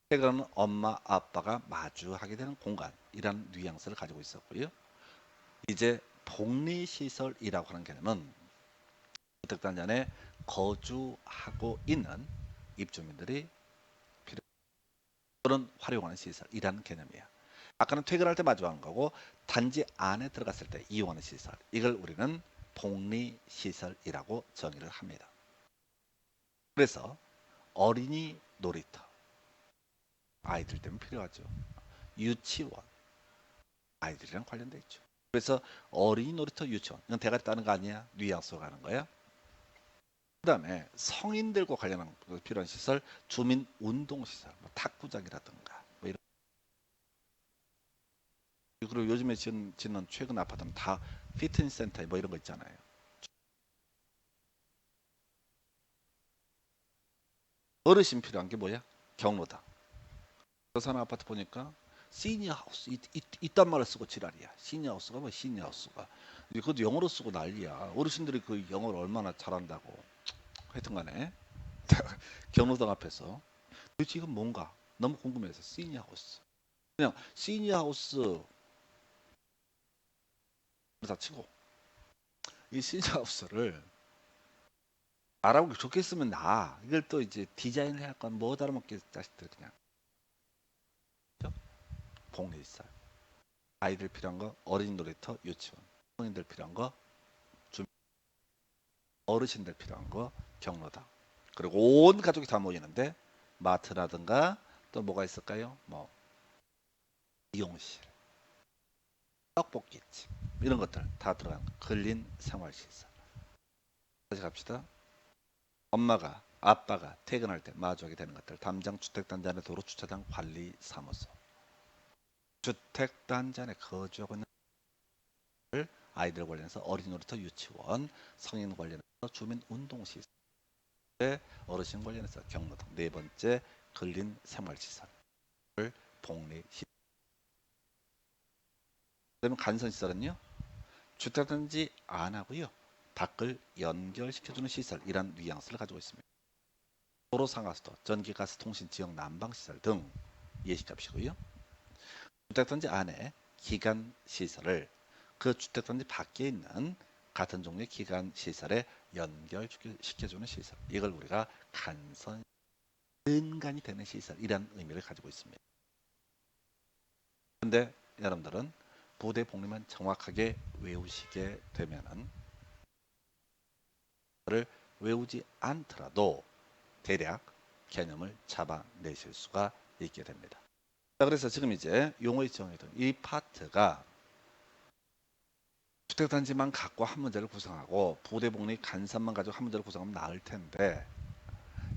퇴근은 엄마 아빠가 마주하게 되는 공간이라는 뉘앙스를 가지고 있었고요. 이제 복리시설이라고 하는 개념은 주택단지 안에 거주하고 있는 입주민들이 또는 활용하는 시설이라는 개념이에요. 아까는 퇴근할 때 마주하는 거고 단지 안에 들어갔을 때 이용하는 시설. 이걸 우리는 복리시설이라고 정의를 합니다. 그래서 어린이 놀이터 아이들 때문에 필요하죠. 유치원 아이들이랑 관련돼 있죠. 그래서 어린이 놀이터 유치원 이건 대가리 따는 거 아니야? 뉘앙스로 가는 거야. 그 다음에 성인들과 관련한 필요한 시설 주민 운동시설 뭐 탁구장이라든가 뭐 이런. 그리고 요즘에 짓는 최근 아파트는 다 피트니스 센터 뭐 이런 거 있잖아요. 어르신 필요한 게 뭐야? 경로당. 저 사는 아파트 보니까 시니어 하우스 이딴 말을 쓰고 지랄이야. 시니어 하우스가 뭐 시니어 하우스가. 그것도 영어로 쓰고 난리야. 어르신들이 그 영어를 얼마나 잘한다고. 하여튼 간에 경로당 앞에서 도대체 이건 뭔가 너무 궁금해서 시니어 하우스. 그냥 시니어 하우스 다 치고 이 시니어 하우스를 알아보기 좋게 쓰면 나. 이걸 또 이제 디자인을 해야 할건 뭐 다름없게 자식들 그냥 복리시설. 아이들 필요한 거 어린이 놀이터 유치원. 성인들 필요한 거 어르신들 필요한 거 경로당. 그리고 온 가족이 다 모이는데 마트라든가 또 뭐가 있을까요? 뭐 미용실, 떡볶이집 이런 것들 다 들어간 근린 생활시설. 다시 갑시다. 엄마가 아빠가 퇴근할 때 마주하게 되는 것들 담장 주택단지 안에 도로 주차장 관리 사무소. 주택단지 안에 거주하고 있는 아이들 관련해서 어린이 놀이터 유치원, 성인 관련해서 주민 운동시설, 어르신 관련해서 경로당. 네 번째 근린 생활시설. 복리시설. 그러면 간선시설은요. 주택단지 안 하고요. 밖을 연결시켜주는 시설 이란 뉘앙스를 가지고 있습니다. 도로 상하수도, 전기, 가스, 통신, 지역 난방시설 등 예시값이고요. 주택단지 안에 기간 시설을 그 주택단지 밖에 있는 같은 종류의 기간 시설에 연결시켜주는 시설. 이걸 우리가 간선 근간이 되는 시설 이란 의미를 가지고 있습니다. 그런데 여러분들은 부대 복리만 정확하게 외우시게 되면은 를 외우지 않더라도 대략 개념을 잡아내실 수가 있게 됩니다. 자, 그래서 지금 이제 용어의 정의든 이 파트가 주택단지만 갖고 한 문제를 구성하고 부대복리 간선만 가지고 한 문제를 구성하면 나을 텐데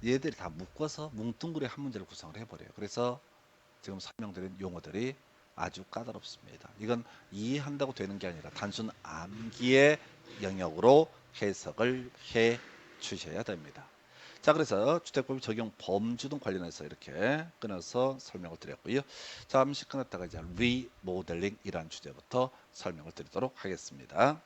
얘들이 다 묶어서 뭉뚱그려 한 문제를 구성을 해버려요. 그래서 지금 설명드린 용어들이 아주 까다롭습니다. 이건 이해한다고 되는 게 아니라 단순 암기의 영역으로 해석을 해 주셔야 됩니다. 자, 그래서 주택법 적용 범주 등 관련해서 이렇게 끊어서 설명을 드렸고요. 잠시 끊었다가 이제 리모델링이라는 주제부터 설명을 드리도록 하겠습니다.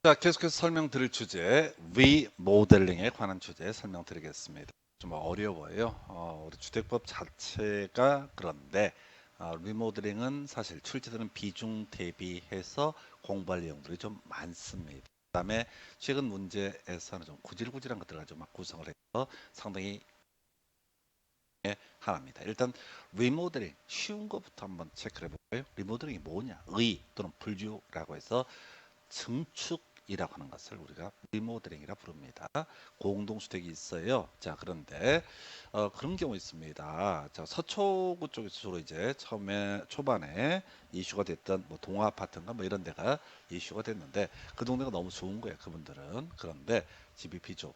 자, 계속해서 설명드릴 주제, 리모델링에 관한 주제 설명드리겠습니다. 좀 어려워요. 우리 주택법 자체가 그런데 리모델링은 사실 출제되는 비중 대비해서 공부할 내용들이 좀 많습니다. 그다음에 최근 문제에서는 좀 구질구질한 것들 가지고 막 구성을 해서 상당히 하나입니다. 일단 리모델링 쉬운 것부터 한번 체크해 볼까요? 리모델링이 뭐냐? 의 또는 불주라고 해서 증축이라고 하는 것을 우리가 리모델링이라 부릅니다. 공동주택이 있어요. 자, 그런데 그런 경우 있습니다. 자, 서초구 쪽에서 주로 이제 처음에 초반에 이슈가 됐던 뭐 동아 아파트인가 뭐 이런 데가 이슈가 됐는데 그 동네가 너무 좋은 거예요. 그분들은. 그런데 집이 비좁.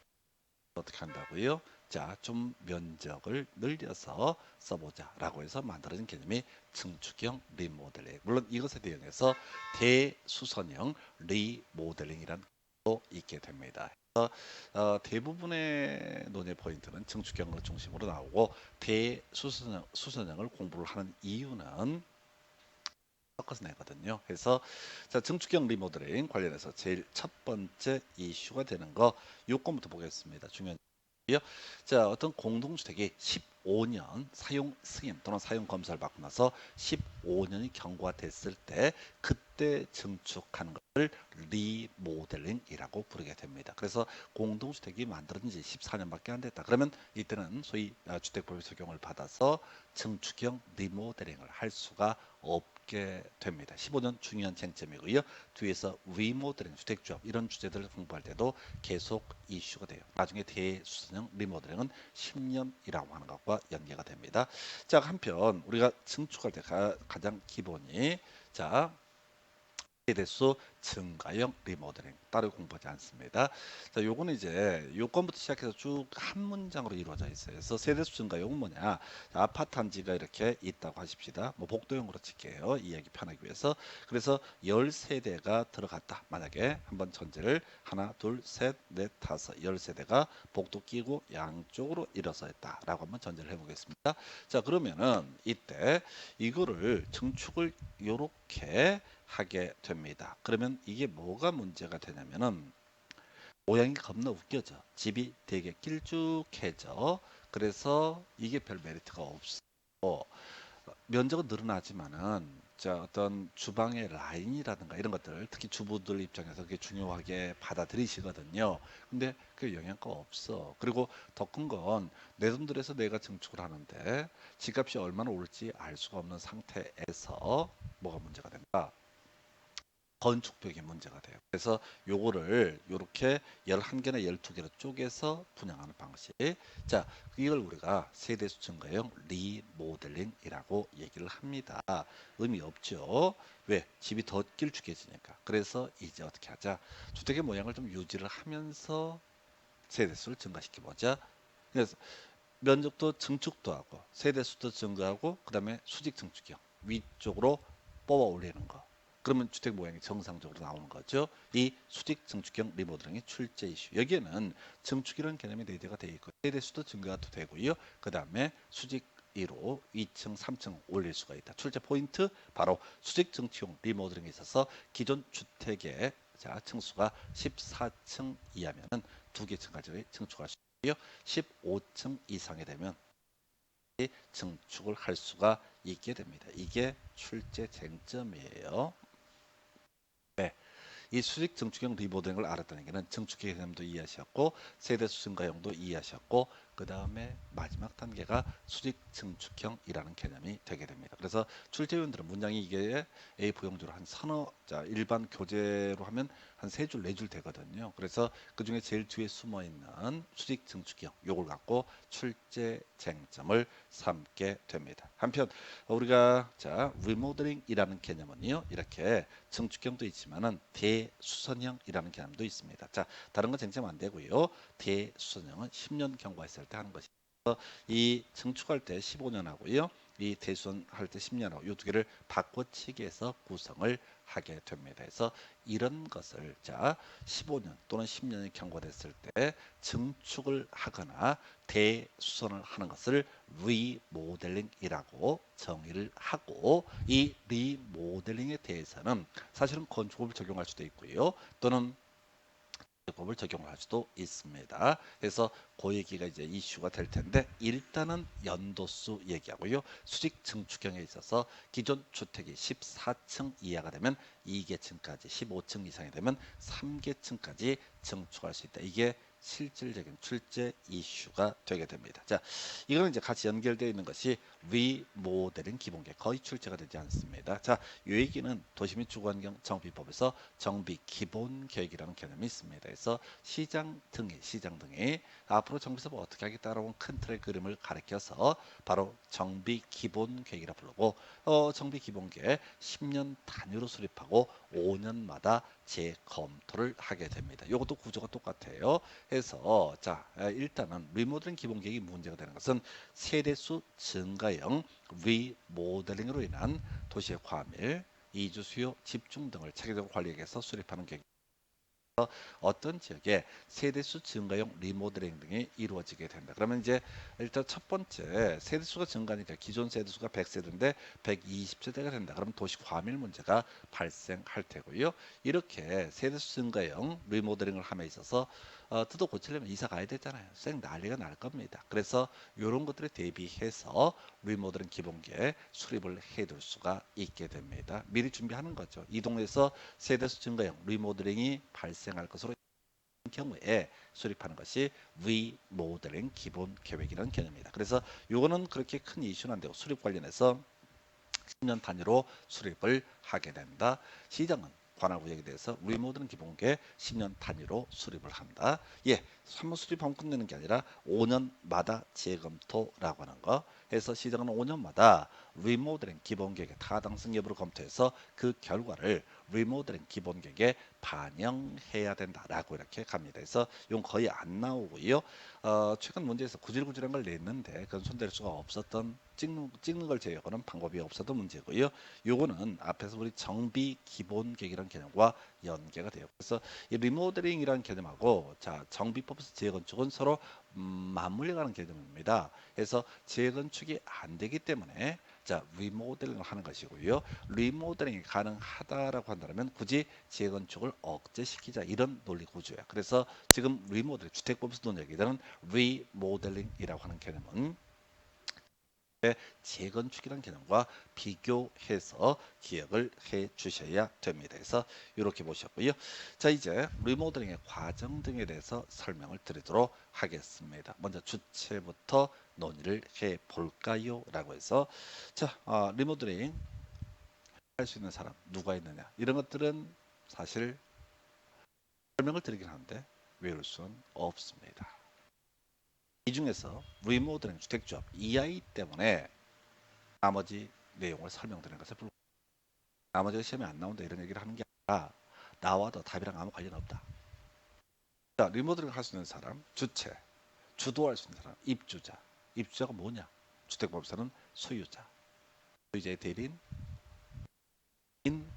어떻게 한다고요? 자, 좀 면적을 늘려서 써보자라고 해서 만들어진 개념이 증축형 리모델링. 물론 이것에 대응해서 대수선형 리모델링이라는 것도 있게 됩니다. 그래서 대부분의 논의 포인트는 증축형을 중심으로 나오고 대수선형을 공부를 하는 이유는 섞어서 내거든요. 그래서 자, 증축형 리모델링 관련해서 제일 첫 번째 이슈가 되는 거 요건부터 보겠습니다. 중요한 요 자, 어떤 공동주택이 15년 사용 승인 또는 사용 검사를 받고 나서 15년이 경과가 됐을 때 그때 증축하는 것을 리모델링이라고 부르게 됩니다. 그래서 공동주택이 만들어진 지 14년밖에 안 됐다. 그러면 이때는 소위 주택법의 적용을 받아서 증축형 리모델링을 할 수가 없게 됩니다. 15년 중요한 쟁점이고요. 뒤에서 리모델링, 주택조합 이런 주제들을 공부할 때도 계속 이슈가 돼요. 나중에 대수선형 리모델링은 10년이라고 하는 것과 연계가 됩니다. 자, 한편 우리가 증축할 때 가장 기본이 자 세대수 증가형 리모델링 따로 공부하지 않습니다. 자, 요거는 이제 요건부터 시작해서 쭉 한 문장으로 이루어져 있어요. 그래서 세대수 증가형은 뭐냐? 자, 아파트 단지가 이렇게 있다고 하십시다. 뭐 복도형으로 칠게요. 이해하기 편하기 위해서. 그래서 10세대가 들어갔다. 만약에 한번 전제를 하나, 둘, 셋, 넷, 다섯, 10세대가 복도 끼고 양쪽으로 일어서 있다라고 한번 전제를 해보겠습니다. 자, 그러면은 이때 이거를 증축을 요렇게 하게 됩니다. 그러면 이게 뭐가 문제가 되냐면은 모양이 겁나 웃겨져. 집이 되게 길쭉해져. 그래서 이게 별 메리트가 없어. 면적은 늘어나지만은 자, 어떤 주방의 라인이라든가 이런 것들 특히 주부들 입장에서 그게 중요하게 받아들이시거든요. 근데 그 영향가 없어. 그리고 더 큰 건 내 돈 들여서 내가 증축을 하는데 집값이 얼마나 오를지 알 수가 없는 상태에서 뭐가 문제가 된다. 건축벽에 문제가 돼요. 그래서 요거를 요렇게 11개나 12개로 쪼개서 분양하는 방식. 자, 이걸 우리가 세대수 증가형 리모델링이라고 얘기를 합니다. 의미 없죠. 왜? 집이 더 길쭉해지니까. 그래서 이제 어떻게 하자? 주택의 모양을 좀 유지를 하면서 세대수를 증가시켜 보자. 그래서 면적도 증축도 하고 세대수도 증가하고 그다음에 수직 증축형 위쪽으로 뽑아 올리는 거. 그러면 주택 모양이 정상적으로 나오는 거죠. 이 수직 증축형 리모델링의 출제 이슈. 여기에는 증축이라는 개념이 내재가 되어 있고 세대수도 증가도 되고요. 그다음에 수직 2로 2층, 3층 올릴 수가 있다. 출제 포인트 바로 수직 증축형 리모델링에 있어서 기존 주택의 자, 층수가 14층 이하면은 두 개 층까지 증축할 수 있고요. 15층 이상이 되면 증축을 할 수가 있게 됩니다. 이게 출제 쟁점이에요. 네. 이 수직 증축형 리모델링을 알았다는 얘기는 증축 개념도 이해하셨고 세대수 증가형도 이해하셨고 그 다음에 마지막 단계가 수직 증축형이라는 개념이 되게 됩니다. 그래서 출제위원들은 문장이 이게 A4용지로 한 서너 자 일반 교재로 하면 한 세 줄 네 줄 되거든요. 그래서 그 중에 제일 뒤에 숨어 있는 수직 증축형 요걸 갖고 출제 쟁점을 삼게 됩니다. 한편 우리가 자 리모델링이라는 개념은요 이렇게 증축형도 있지만은 대수선형이라는 개념도 있습니다. 자, 다른 건 쟁점 안 되고요. 대수선형은 10년 경과했을 때 하는 것이. 이 증축할 때 15년 하고요. 이 대수선할 때 10년 하고 이 두 개를 바꿔치기해서 구성을 하게 됩니다. 그래서 이런 것을 자 15년 또는 10년이 경과됐을 때 증축을 하거나 대수선을 하는 것을 리모델링이라고 정의를 하고 이 리모델링에 대해서는 사실은 건축법을 적용할 수도 있고요. 또는 법을 적용을 할 수도 있습니다. 그래서 그 얘기가 이제 이슈가 될 텐데 일단은 연도수 얘기하고요. 수직 증축형에 있어서 기존 주택이 14층 이하가 되면 2계층까지, 15층 이상이 되면 3계층까지 증축할 수 있다. 이게 실질적인 출제 이슈가 되게 됩니다. 자, 이거는 이제 같이 연결되어 있는 것이 리모델링 기본계획 거의 출제가 되지 않습니다. 자, 이 얘기는 도시 및 주거환경 정비법에서 정비 기본 계획이라는 개념이 있습니다. 그래서 시장 등이 앞으로 정비사업을 어떻게 하겠다라고 큰 틀의 그림을 가리켜서 바로 정비 기본 계획이라 부르고 정비 기본 계획 10년 단위로 수립하고 5년마다 재검토를 하게 됩니다. 이것도 구조가 똑같아요. 해서 자 일단은 리모델링 기본 계획이 문제가 되는 것은 세대수 증가형 리모델링으로 인한 도시의 과밀, 이주 수요, 집중 등을 체계적으로 관리하기 위해서 수립하는 계획. 어떤 지역에 세대수 증가용 리모델링 등이 이루어지게 된다. 그러면 이제 일단 첫 번째 세대수가 증가하니까 기존 세대수가 100세대인데 120세대가 된다. 그러면 도시 과밀 문제가 발생할 테고요. 이렇게 세대수 증가용 리모델링을 함에 있어서 뜯어 고치려면 이사 가야 되잖아요. 쌩 난리가 날 겁니다. 그래서 이런 것들에 대비해서 리모델링 기본계획 수립을 해둘 수가 있게 됩니다. 미리 준비하는 거죠. 이 동네에서 세대수 증가형 리모델링이 발생할 것으로 경우에 수립하는 것이 리모델링 기본 계획이라는 개념입니다. 그래서 이거는 그렇게 큰 이슈는 안 되고 수립 관련해서 10년 단위로 수립을 하게 된다. 시장은 관할 구역에 대해서 리모델링 기본계획 10년 단위로 수립을 한다. 예, 한번 수립하면 끝내는 게 아니라 5년마다 재검토라고 하는 거. 해서 시장은 5년마다 리모델링 기본계획의 타당성 여부를 검토해서 그 결과를 리모델링 기본계획에 반영해야 된다라고 이렇게 갑니다. 그래서 이건 거의 안 나오고요. 최근 문제에서 구질구질한 걸 냈는데 그건 손댈 수가 없었던 찍는 걸 제외하고는 방법이 없었던 문제고요. 요거는 앞에서 우리 정비 기본 계획이라는 개념과 연계가 돼요. 그래서 이 리모델링이라는 개념하고 자 정비법에서 재건축은 서로 맞물려가는 개념입니다. 그래서 재건축이 안 되기 때문에 자 리모델링을 하는 것이고요. 리모델링이 가능하다라고 한다면 굳이 재건축을 억제시키자 이런 논리 구조야. 그래서 지금 리모델링 주택법에서 논의하기는 리모델링이라고 하는 개념은 재건축이라는 개념과 비교해서 기억을 해 주셔야 됩니다. 그래서 이렇게 보셨고요. 자 이제 리모델링의 과정 등에 대해서 설명을 드리도록 하겠습니다. 먼저 주체부터 논의를 해 볼까요? 라고 해서 자 리모델링 할 수 있는 사람 누가 있느냐 이런 것들은 사실 설명을 드리긴 하는데 외울 수는 없습니다. 이 중에서 리모델링 주택조합 EI 때문에 나머지 내용을 설명드리는 것에 불과합니다. 나머지가 시험에 안 나온다 이런 얘기를 하는 게 아니라 나와도 답이랑 아무 관련 없다. 자, 리모델링 할 수 있는 사람, 주체, 주도할 수 있는 사람, 입주자. 입주자가 뭐냐? 주택법에서는 소유자. 소유자의 대리인,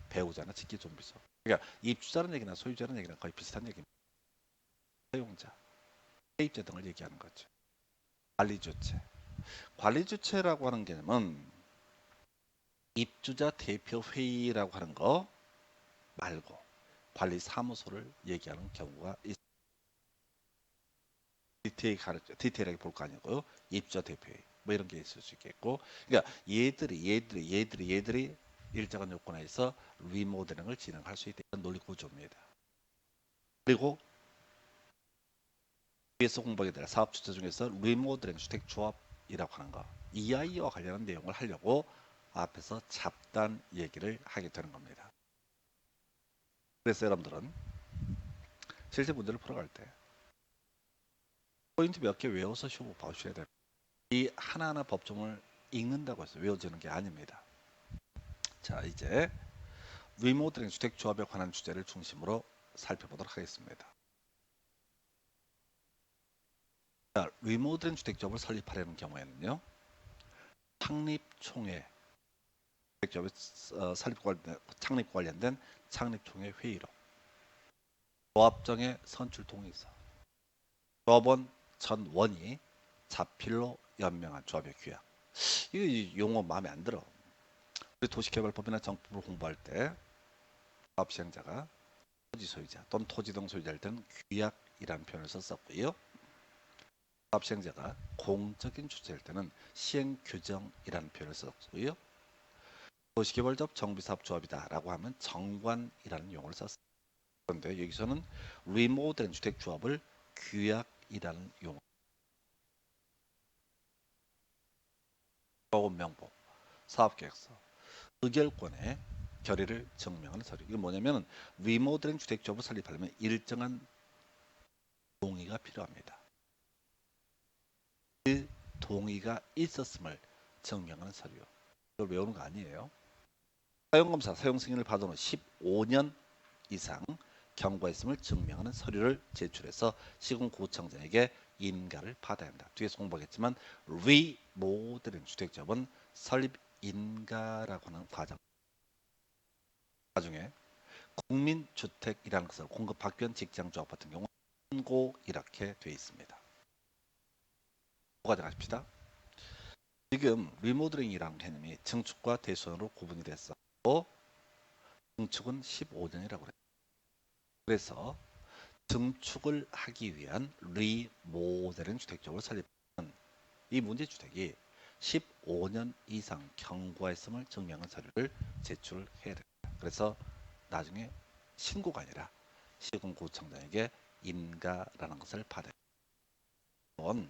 배우자나 직계존비소. 그러니까 입주자는 얘기나 소유자는 얘기나 거의 비슷한 얘기입니다. 사용자, 세입자 등을 얘기하는 거죠. 관리주체. 관리주체라고 하는 개념은 입주자 대표 회의라고 하는 거 말고 관리사무소를 얘기하는 경우가 있습니다. 디테일하게 볼 거 아니고요. 입주자 대표회의 뭐 이런 게 있을 수 있겠고, 그러니까 얘들이 일정한 요건에서 리모델링을 진행할 수 있다는 논리 구조입니다. 그리고 위에서 공부하게 될 사업 주체 중에서 리모델링 주택 조합이라고 하는 거 EI와 관련한 내용을 하려고 앞에서 잡단 얘기를 하게 되는 겁니다. 그래서 여러분들은 실제 문제를 풀어갈 때 포인트 몇 개 외워서 시험 봐주셔야 됩니다. 이 하나하나 법정을 읽는다고 해서 외워지는 게 아닙니다. 자 이제 리모델링 주택조합에 관한 주제를 중심으로 살펴보도록 하겠습니다. 자, 리모델링 주택조합을 설립하려는 경우에는요. 창립총회 주택조합의 창립 관련된 창립총회 회의록 조합장의 선출 동의서 조합원 전원이 자필로 연명한 조합의 규약 이 용어 마음에 안 들어. 우리 도시개발법이나 정법을 공부할 때 조합 시행자가 토지 소유자 또는 토지 등 소유자일 때는 규약이라는 표현을 썼었고요. 사업 시행자가 공적인 주체일 때는 시행규정이라는 표현을 썼고요. 도시개발조합 정비사업조합이다라고 하면 정관이라는 용어를 썼습니다. 그런데 여기서는 리모델링 주택조합을 규약이라는 용어, 조합명부, 사업계획서, 의결권의 결의를 증명하는 서류. 이게 뭐냐면 리모델링 주택조합을 설립하려면 일정한 동의가 필요합니다. 그 동의가 있었음을 증명하는 서류. 이걸 외우는 거 아니에요. 사용검사 사용 승인을 받은 후 15년 이상 경과했음을 증명하는 서류를 제출해서 시군구청장에게 인가를 받아야 한다. 뒤에서 공부하겠지만 리모델링 주택조합은 설립 인가라고 하는 과정. 나중에 국민주택이라는 것을 공급받기 위한 직장조합 같은 경우 신고 이렇게 되어 있습니다. 가져가십시다. 지금 리모델링이라는 개념이 증축과 대수원으로 구분이 됐었고 증축은 15년이라고 그래요. 그래서 증축을 하기 위한 리모델링 주택조합을 설립하는 이 문제주택이 15년 이상 경과했음을 증명한 서류를 제출해야 됩니다. 그래서 나중에 신고가 아니라 시군구청장에게 인가라는 것을 받아야 됩니다.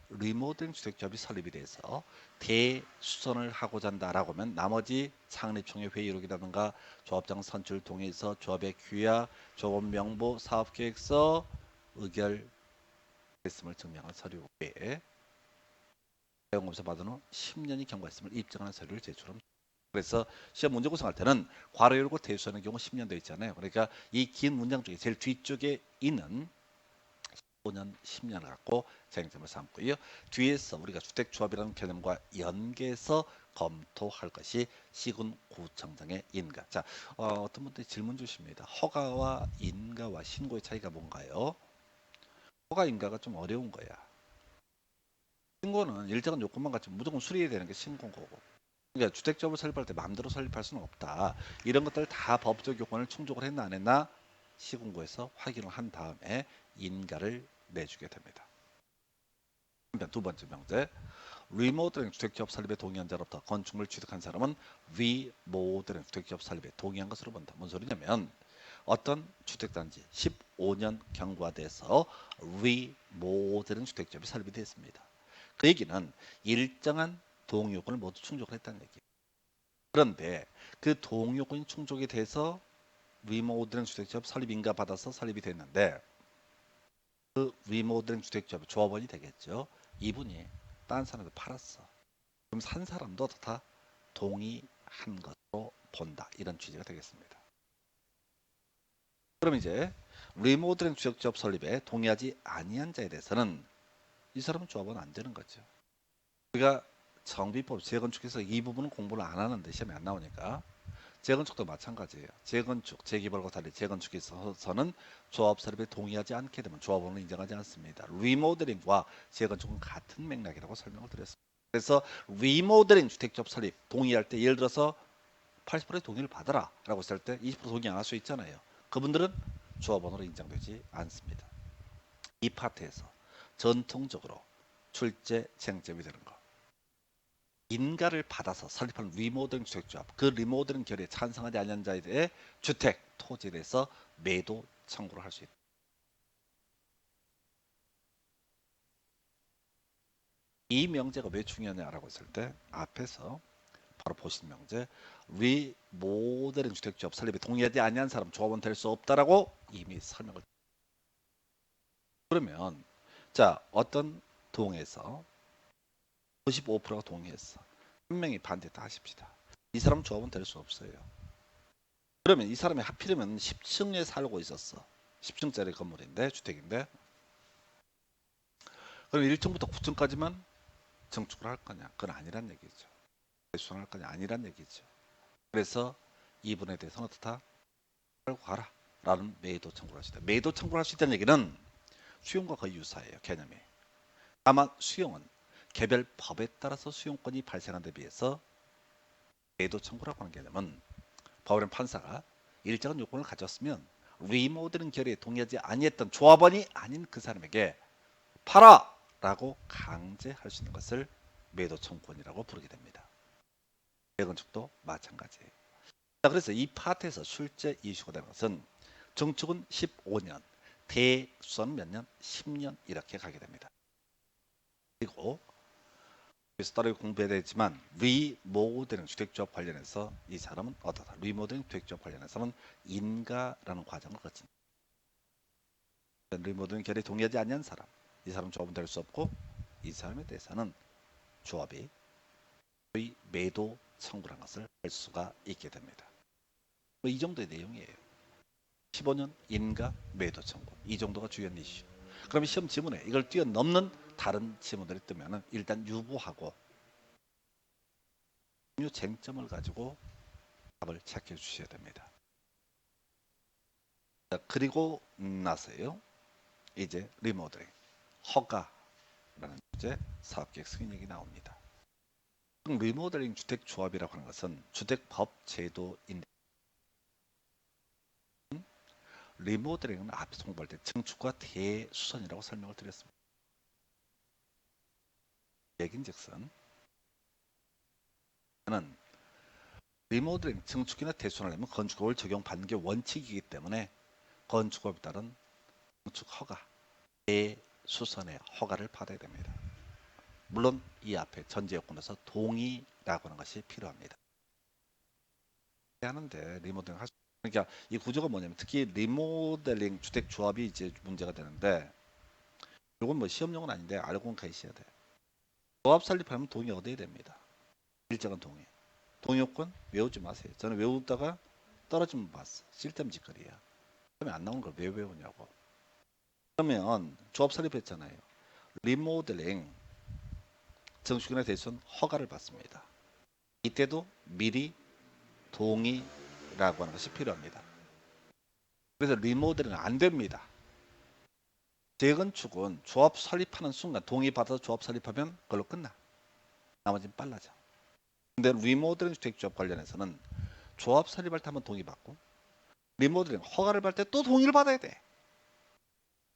리모델링 주택조합이 설립이 돼서 대수선을 하고자 한다라고 하면 나머지 창립총회 회의록이라든가 조합장 선출 동의서, 조합의 규약, 조합 명부, 사업계획서, 의결 했음을 증명하는 서류 외에 사용검사 받은 후 10년이 경과했음을 입증하는 서류를 제출합니다. 그래서 시험 문제 구성할 때는 괄호 열고 대수하는 경우 10년 돼 있잖아요. 그러니까 이 긴 문장 중에 제일 뒤쪽에 있는 5년, 10년을 갖고 쟁점을 삼고요. 뒤에서 우리가 주택조합이라는 개념과 연계해서 검토할 것이 시군구청장의 인가. 자, 어떤 분들이 질문 주십니다. 허가와 인가와 신고의 차이가 뭔가요? 허가, 인가가 좀 어려운 거야. 신고는 일정한 요건만 갖추면 무조건 수리해야 되는 게 신고인 거고. 그러니까 주택조합을 설립할 때 마음대로 설립할 수는 없다. 이런 것들 다 법적 요건을 충족을 했나 안 했나 시군구에서 확인을 한 다음에 인가를 내주게 됩니다. 한편 두 번째 명제, 리모델링 주택조합 설립에 동의한 자로부터 건축물을 취득한 사람은 리모델링 주택조합 설립에 동의한 것으로 본다. 뭔 소리냐면 어떤 주택단지 15년 경과돼서 리모델링 주택조합이 설립이 됐습니다. 그 얘기는 일정한 동의 요건을 모두 충족을 했다는 얘기예요. 그런데 그 동의 요건이 충족이 돼서 리모델링 주택조합 설립 인가 받아서 설립이 됐는데 그 리모델링 주택조합의 조합원이 되겠죠. 이분이 딴 사람한테 팔았어. 그럼 산 사람도 다 동의한 것으로 본다. 이런 취지가 되겠습니다. 그럼 이제 리모델링 주택조합 설립에 동의하지 아니한 자에 대해서는 이 사람은 조합원 안 되는 거죠. 우리가 정비법 재건축에서 이 부분은 공부를 안 하는데 시험에 안 나오니까 재건축도 마찬가지예요. 재건축, 재개발과 달리 재건축에 있어서는 조합 설립에 동의하지 않게 되면 조합원을 인정하지 않습니다. 리모델링과 재건축은 같은 맥락이라고 설명을 드렸습니다. 그래서 리모델링 주택조합 설립 동의할 때 예를 들어서 80%의 동의를 받아라 라고 했을 때 20% 동의 안 할 수 있잖아요. 그분들은 조합원으로 인정되지 않습니다. 이 파트에서 전통적으로 출제 쟁점이 되는 것. 인가를 받아서 설립한 리모델링 주택조합, 그 리모델링 결의에 찬성하지 않는 자에 대해 주택, 토지에 대해서 매도 청구를 할 수 있다. 이 명제가 왜 중요하냐라고 했을 때 앞에서 바로 보신 명제 리모델링 주택조합 설립에 동의하지 아니한 사람 조합원 될 수 없다라고 이미 설명을. 그러면 자 어떤 동에서 95%가 동의했어. 한 명이 반대했다 하십시다. 이 사람 조합원 될 수 없어요. 그러면 이 사람이 하필이면 10층에 살고 있었어. 10층짜리 건물인데 주택인데 그럼 1층부터 9층까지만 증축을 할 거냐? 그건 아니란 얘기죠. 배수할 거냐? 아니란 얘기죠. 그래서 이분에 대해서는 어떻다? 팔고 가라 라는 매도 청구를 할 수 있다. 매도 청구를 할 수 있다는 얘기는 수용과 거의 유사해요. 개념이. 다만 수용은 개별 법에 따라서 수용권이 발생한 데 비해서 매도 청구라고 하는 개념은 법원의 판사가 일정한 요건을 가졌으면 리모델링 결의에 동의하지 아니했던 조합원이 아닌 그 사람에게 팔아! 라고 강제할 수 있는 것을 매도 청구권이라고 부르게 됩니다. 재건축도 마찬가지예요. 자, 그래서 이 파트에서 실제 이슈가 되는 것은 증축은 15년, 대수는 몇 년? 10년 이렇게 가게 됩니다. 그리고 그래서 따로 공부해야 되지만 리모델링 주택조합 관련해서 이 사람은 어떠다? 리모델링 주택조합 관련해서는 인가라는 과정을 거칩니다. 리모델링 결의에 동의하지 않는 사람, 이 사람 조합은 될 수 없고 이 사람에 대해서는 조합이 매도 청구라는 것을 할 수가 있게 됩니다. 이 정도의 내용이에요. 15년 인가 매도 청구 이 정도가 주요한 이슈. 그러면 시험 지문에 이걸 뛰어넘는 다른 지문들이 뜨면 일단 유보하고 이 쟁점을 가지고 답을 체크해 주셔야 됩니다. 자, 그리고 나서요. 이제 리모델링 허가라는 주제 사업계획 승인력이 나옵니다. 리모델링 주택조합이라고 하는 것은 주택법 제도인데 리모델링은 앞에서 공부할 때 증축과 대수선이라고 설명을 드렸습니다. 얘긴즉슨 는 리모델링 증축이나 대수선을 하려면 건축법을 적용받는 게 원칙이기 때문에 건축법에 따른 증축 허가, 대수선의 허가를 받아야 됩니다. 물론 이 앞에 전제 요건에서 동의라고 하는 것이 필요합니다. 하는데 리모델링 할 수, 그러니까 이 구조가 뭐냐면 특히 리모델링 주택 조합이 이제 문제가 되는데 이건 뭐 시험용은 아닌데 알고는 가셔야 돼. 조합 설립하면 동의 얻어야 됩니다. 일정한 동의. 동의 요건 외우지 마세요. 저는 외우다가 떨어지면 봤어. 쓸데없는 짓거리야. 그러면 안 나오는 걸 왜 외우냐고. 그러면 조합 설립했잖아요. 리모델링 정축이나 대수선 허가를 받습니다. 이때도 미리 동의라고 하는 것이 필요합니다. 그래서 리모델링은 안 됩니다. 재건축은 조합 설립하는 순간 동의받아서 조합 설립하면 그걸로 끝나. 나머지는 빨라져. 근데 리모델링 주택조합 관련해서는 조합 설립할 때 한번 동의받고 리모델링 허가를 받을 때 또 동의를 받아야 돼.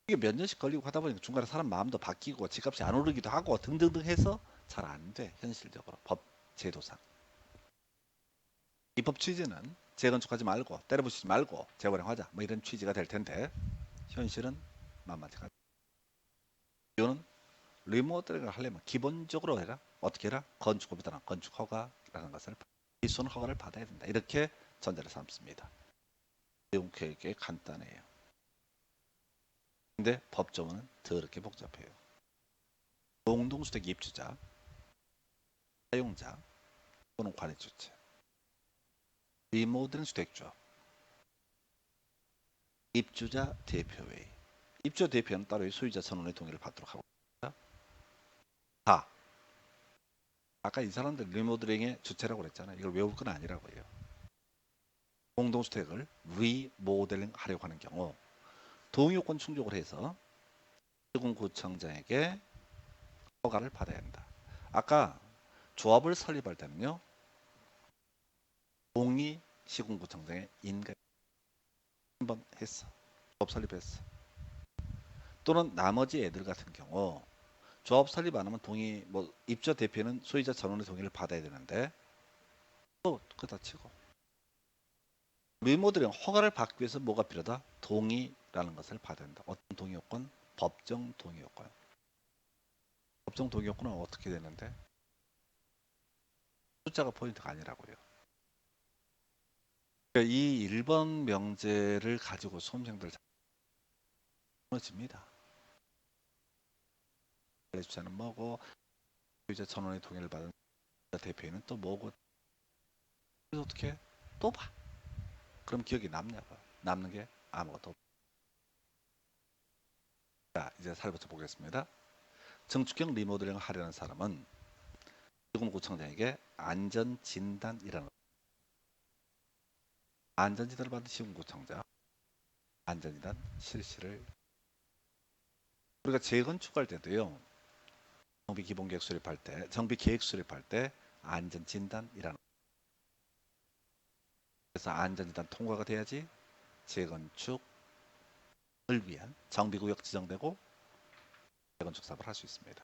이게 몇 년씩 걸리고 하다 보니까 중간에 사람 마음도 바뀌고 집값이 안 오르기도 하고 등등등 해서 잘 안 돼. 현실적으로 법 제도상. 이 법 취지는 재건축하지 말고 때려부수지 말고 재활용하자 뭐 이런 취지가 될 텐데 현실은 만만치가 않다. 이거는 리모델링을 하려면 기본적으로 해라. 어떻게 해라? 건축법에 따른 건축 허가라는 것을 일선 허가를 받아야 된다. 이렇게 전제를 삼습니다. 내용 되게 간단해요. 근데 법조문은 더럽게 복잡해요. 공동주택 입주자, 사용자 또는 관리주체, 리모델링 주택조합, 입주자 대표회의. 입주자 대표는 따로 소유자 전원의 동의를 받도록 하고 있습니다. 다. 아까 이 사람들 리모델링의 주체라고 그랬잖아요. 이걸 외울 건 아니라고요. 공동주택을 리모델링 하려고 하는 경우 동의요건 충족을 해서 시군구청장에게 허가를 받아야 한다. 아까 조합을 설립할 때는요. 동의 시군구청장의 인가 한번 했어. 조합 설립했어. 또는 나머지 애들 같은 경우 조합 설립 안 하면 동의 뭐 입주자 대표는 소유자 전원의 동의를 받아야 되는데 또 그다 치고 리모델링 허가를 받기 위해서 뭐가 필요하다? 동의라는 것을 받아야 된다. 어떤 동의 요건? 법정 동의 요건. 법정 동의 요건은 어떻게 되는데? 숫자가 포인트가 아니라고요. 그러니까 이 1번 명제를 가지고 수험생들 무너집니다. 관리주체는 뭐고 소유자 전원의 동의를 받은 대표인은 또 뭐고 그래서 어떻게 또 봐. 그럼 기억이 남냐고. 남는 게 아무것도 없다. 자, 이제 살펴 보겠습니다. 증축형 리모델링을 하려는 사람은 시군구청장에게 안전진단이라는 안전진단을 받은 시군구청장 안전진단 실시를 우리가 재건축할 때도요. 정비기본계획 수립할 때 정비계획 수립할 때 안전진단이라는 그래서 안전진단 통과가 돼야지 재건축을 위한 정비구역 지정되고 재건축 사업을 할 수 있습니다.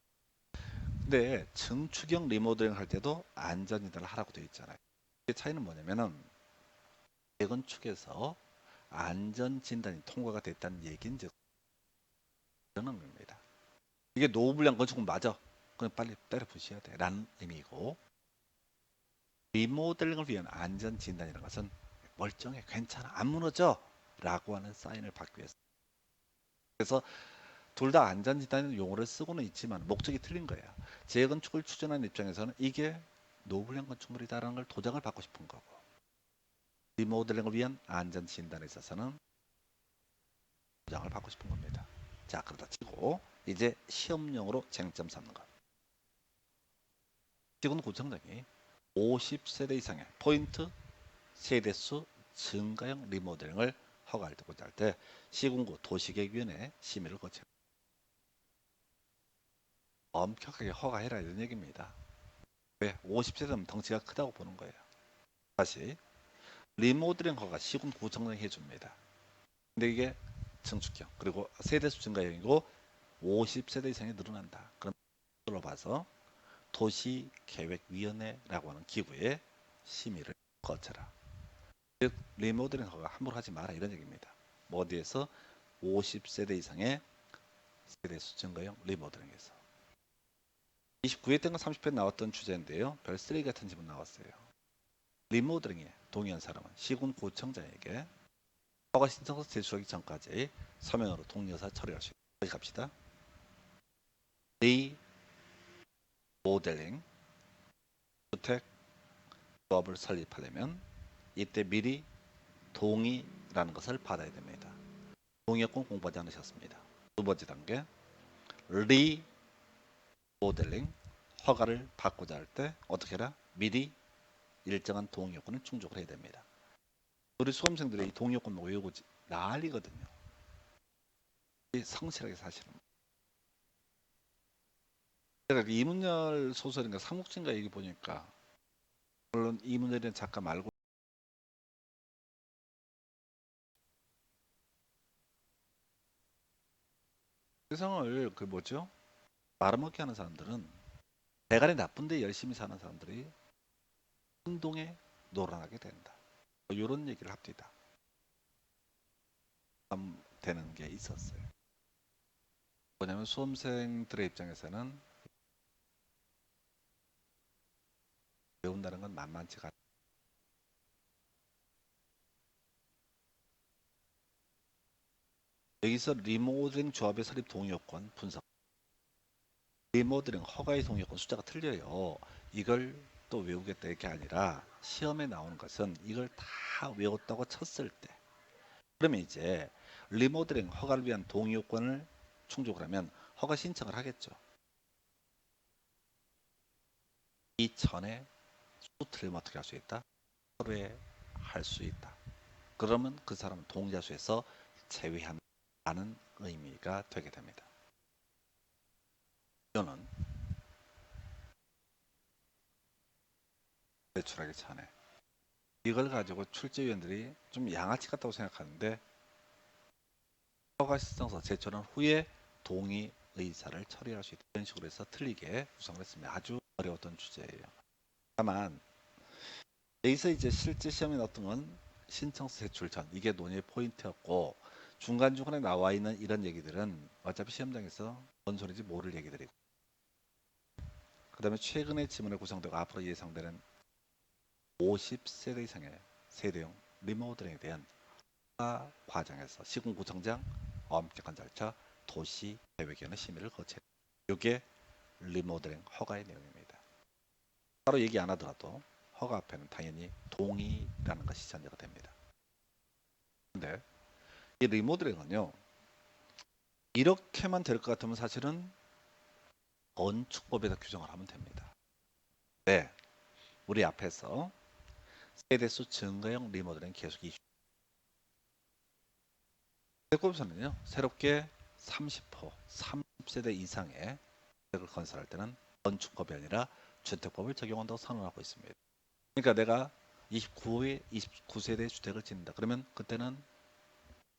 근데 증축형 리모델링 할 때도 안전진단을 하라고 되어 있잖아요. 그 차이는 뭐냐면은 재건축에서 안전진단이 통과가 됐다는 얘기는 즉 그런 겁니다. 이게 노후불량 건축은 맞아. 그럼 빨리 때려 부셔야 돼. 라는 의미이고 리모델링을 위한 안전진단이라는 것은 멀쩡해, 괜찮아, 안 무너져 라고 하는 사인을 받기 위해서. 그래서 둘 다 안전진단 용어를 쓰고는 있지만 목적이 틀린 거야. 재건축을 추진하는 입장에서는 이게 노후불량 건축물이다라는 걸 도장을 받고 싶은 거고 리모델링을 위한 안전진단에 있어서는 도장을 받고 싶은 겁니다. 자, 그러다 치고 이제 시험용으로 쟁점 삼는 것. 시군구청장이 50세대 이상의 포인트 세대수 증가형 리모델링을 허가하고자 할 때 시군구 도시계획위원회 심의를 거쳐 엄격하게 허가해라 이런 얘기입니다. 왜? 50세대면 덩치가 크다고 보는 거예요. 다시 리모델링 허가 시군구청장이 해줍니다. 근데 이게 증축형 그리고 세대수 증가형이고 50세대 이상이 늘어난다. 그런 걸로 봐서 도시계획위원회라고 하는 기구의 심의를 거쳐라. 즉 리모델링 허가 함부로 하지 마라 이런 얘기입니다. 뭐 어디에서 50세대 이상의 세대수 증가형 리모델링에서 29회 때가 30회 나왔던 주제인데요. 별 쓰레기 같은 질문 나왔어요. 리모델링에 동의한 사람은 시군구청장에게 허가 신청서 제출하기 전까지 서면으로 동의여사 처리할 수 있다. 여기 갑시다. 리모델링 주택 조합을 설립하려면 이때 미리 동의라는 것을 받아야 됩니다. 동의여건 공부하지 않으셨습니다. 두 번째 단계 리모델링 허가를 받고자 할 때 어떻게 해라? 미리 일정한 동의요건을 충족을 해야 됩니다. 우리 수험생들이 이 동의요건 외우고 난리거든요. 성실하게 사실은. 제가 이문열 소설인가 삼국지인가 얘기 보니까 물론 이문열이라는 작가 말고 세상을 그 뭐죠? 말아먹게 하는 사람들은 대가리 나쁜데 열심히 사는 사람들이 운동에 놀아나게 된다. 이런 얘기를 합니다. 되는 게 있었어요. 뭐냐면 수험생들의 입장에서는 배운다는 건 만만치가 않다. 여기서 리모델링 조합의 설립 동의요건 분석. 리모델링 허가의 동의요건 숫자가 틀려요. 이걸 또 외우겠다 이게 아니라 시험에 나오는 것은 이걸 다 외웠다고 쳤을 때 그러면 이제 리모델링 허가를 위한 동의요건을 충족을 하면 허가 신청을 하겠죠. 이전에 틀리면 어떻게 할 수 있다? 하루에 할 수 있다. 그러면 그 사람은 동의자 수에서 제외한다는 의미가 되게 됩니다. 이거는 제출하기 전에 이걸 가지고 출제위원들이 좀 양아치 같다고 생각하는데 허가 신청서 제출한 후에 동의 의사를 처리할 수 있다. 이런 식으로 해서 틀리게 구성을 했습니다. 아주 어려웠던 주제예요. 다만 여기서 이제 실제 시험에 나왔던 건 신청서 제출 전 이게 논의의 포인트였고 중간중간에 나와 있는 이런 얘기들은 어차피 시험장에서 뭔 소리인지 모를 얘기들이고 그 다음에 최근에 지문에 구성되고 앞으로 예상되는 50세대 이상의 세대용 리모델링에 대한 허가 과정에서 시군구청장 엄격한 절차 도시계획위원회 심의를 거쳐야 이게 리모델링 허가의 내용입니다. 따로 얘기 안 하더라도 허가 앞에는 당연히 동의라는 것이 전제가 됩니다. 근데 이 리모델링은요 이렇게만 될 것 같으면 사실은 건축법에다 규정을 하면 됩니다. 네, 우리 앞에서 세대수 증가형 리모델링 계속 이슈. 세법에서는요 새롭게 30호, 30세대 이상의 주택을 건설할 때는 건축법이 아니라 주택법을 적용한다고 선언하고 있습니다. 그러니까 내가 29세대 주택을 짓는다. 그러면 그때는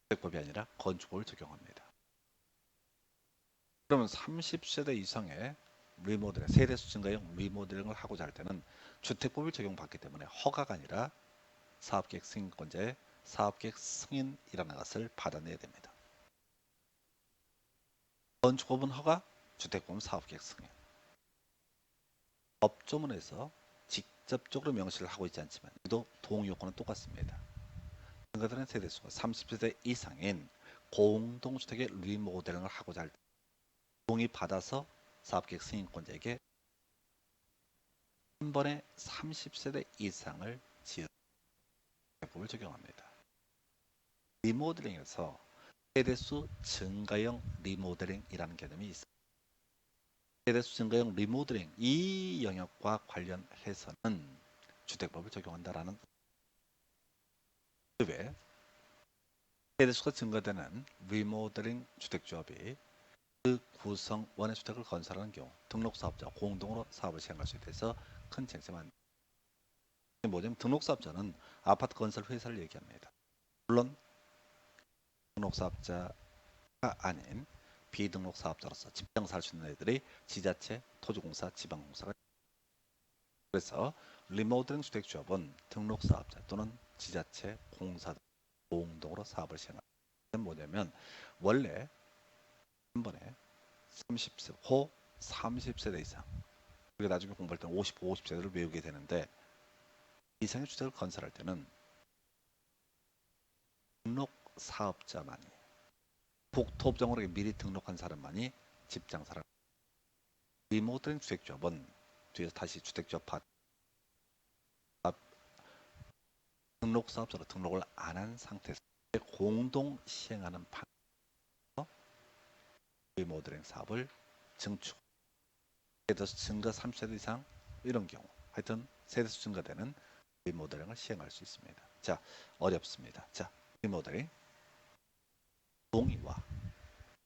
주택법이 아니라 건축법을 적용합니다. 그러면 30세대 이상의 리모델링, 세대수 증가형 리모델링을 하고자 할 때는 주택법을 적용받기 때문에 허가가 아니라 사업계획 승인권자의 사업계획 승인이라는 것을 받아내야 됩니다. 건축법은 허가, 주택법은 사업계획 승인. 법조문에서 직접적으로 명시를 하고 있지 않지만 또 동의요건은 똑같습니다. 증가되는 세대수가 30세대 이상인 공동주택의 리모델링을 하고자 할 때 동의받아서 사업계획 승인권자에게 한 번에 30세대 이상을 지은 법을 적용합니다. 리모델링에서 세대수 증가형 리모델링이라는 개념이 있습니다. 세대수 증가형 리모델링 이 영역과 관련해서는 주택법을 적용한다라는 그 외에 세대수가 증가되는 리모델링 주택조합이 그 구성 원의 주택을 건설하는 경우 등록사업자와 공동으로 사업을 시행할 수 있어서 큰 쟁점이 안 뭐냐면 등록사업자는 아파트 건설 회사를 얘기합니다. 물론 등록사업자가 아닌 비등록사업자로서 집장 살 수 있는 애들이 지자체, 토지공사, 지방공사가 그래서 리모델링 주택조합은 등록사업자 또는 지자체, 공사 공동으로 사업을 시행하는 뭐냐면 원래 한 번에 30세대 이상 우리가 나중에 공부할 때는 50세대를 외우게 되는데 이상의 주택을 건설할 때는 등록 사업자만이 국토업종으로 미리 등록한 사람만이 집장사를 리모델링 주택조합은 뒤에서 다시 주택조합 등록 사업자로 등록을 안 한 상태에서 공동 시행하는 방식으로 리모델링 사업을 증축 세대수 증가 3세대 이상 이런 경우 하여튼 세대수 증가되는 리모델링을 시행할 수 있습니다. 자, 어렵습니다. 자, 리모델링 동의와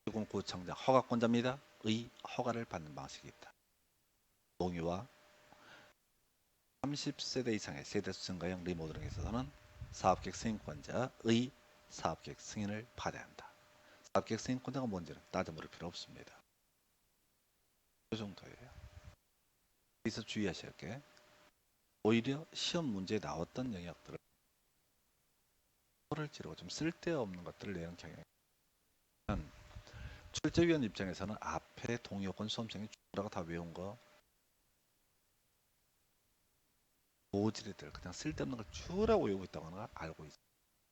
시군구청장 허가권자입니다. 의 허가를 받는 방식이 있다. 동의와 30세대 이상의 세대수 증가형 리모델링에 있어서는 사업계획 승인권자의 사업계획 승인을 받아야 한다. 사업계획 승인권자가 뭔지는 따져 물을 필요 없습니다. 이 정도예요. 여기서 주의하셔야 할 게 오히려 시험 문제에 나왔던 영역들을 를 찌르고 좀 쓸데없는 것들을 내는 경향이 출제위원 입장에서는 앞에 동의요건 수험생이 주라고 다 외운 거 모질이들 그냥 쓸데없는 걸 주라고 외우고 있다고 하는 걸 알고 있어요.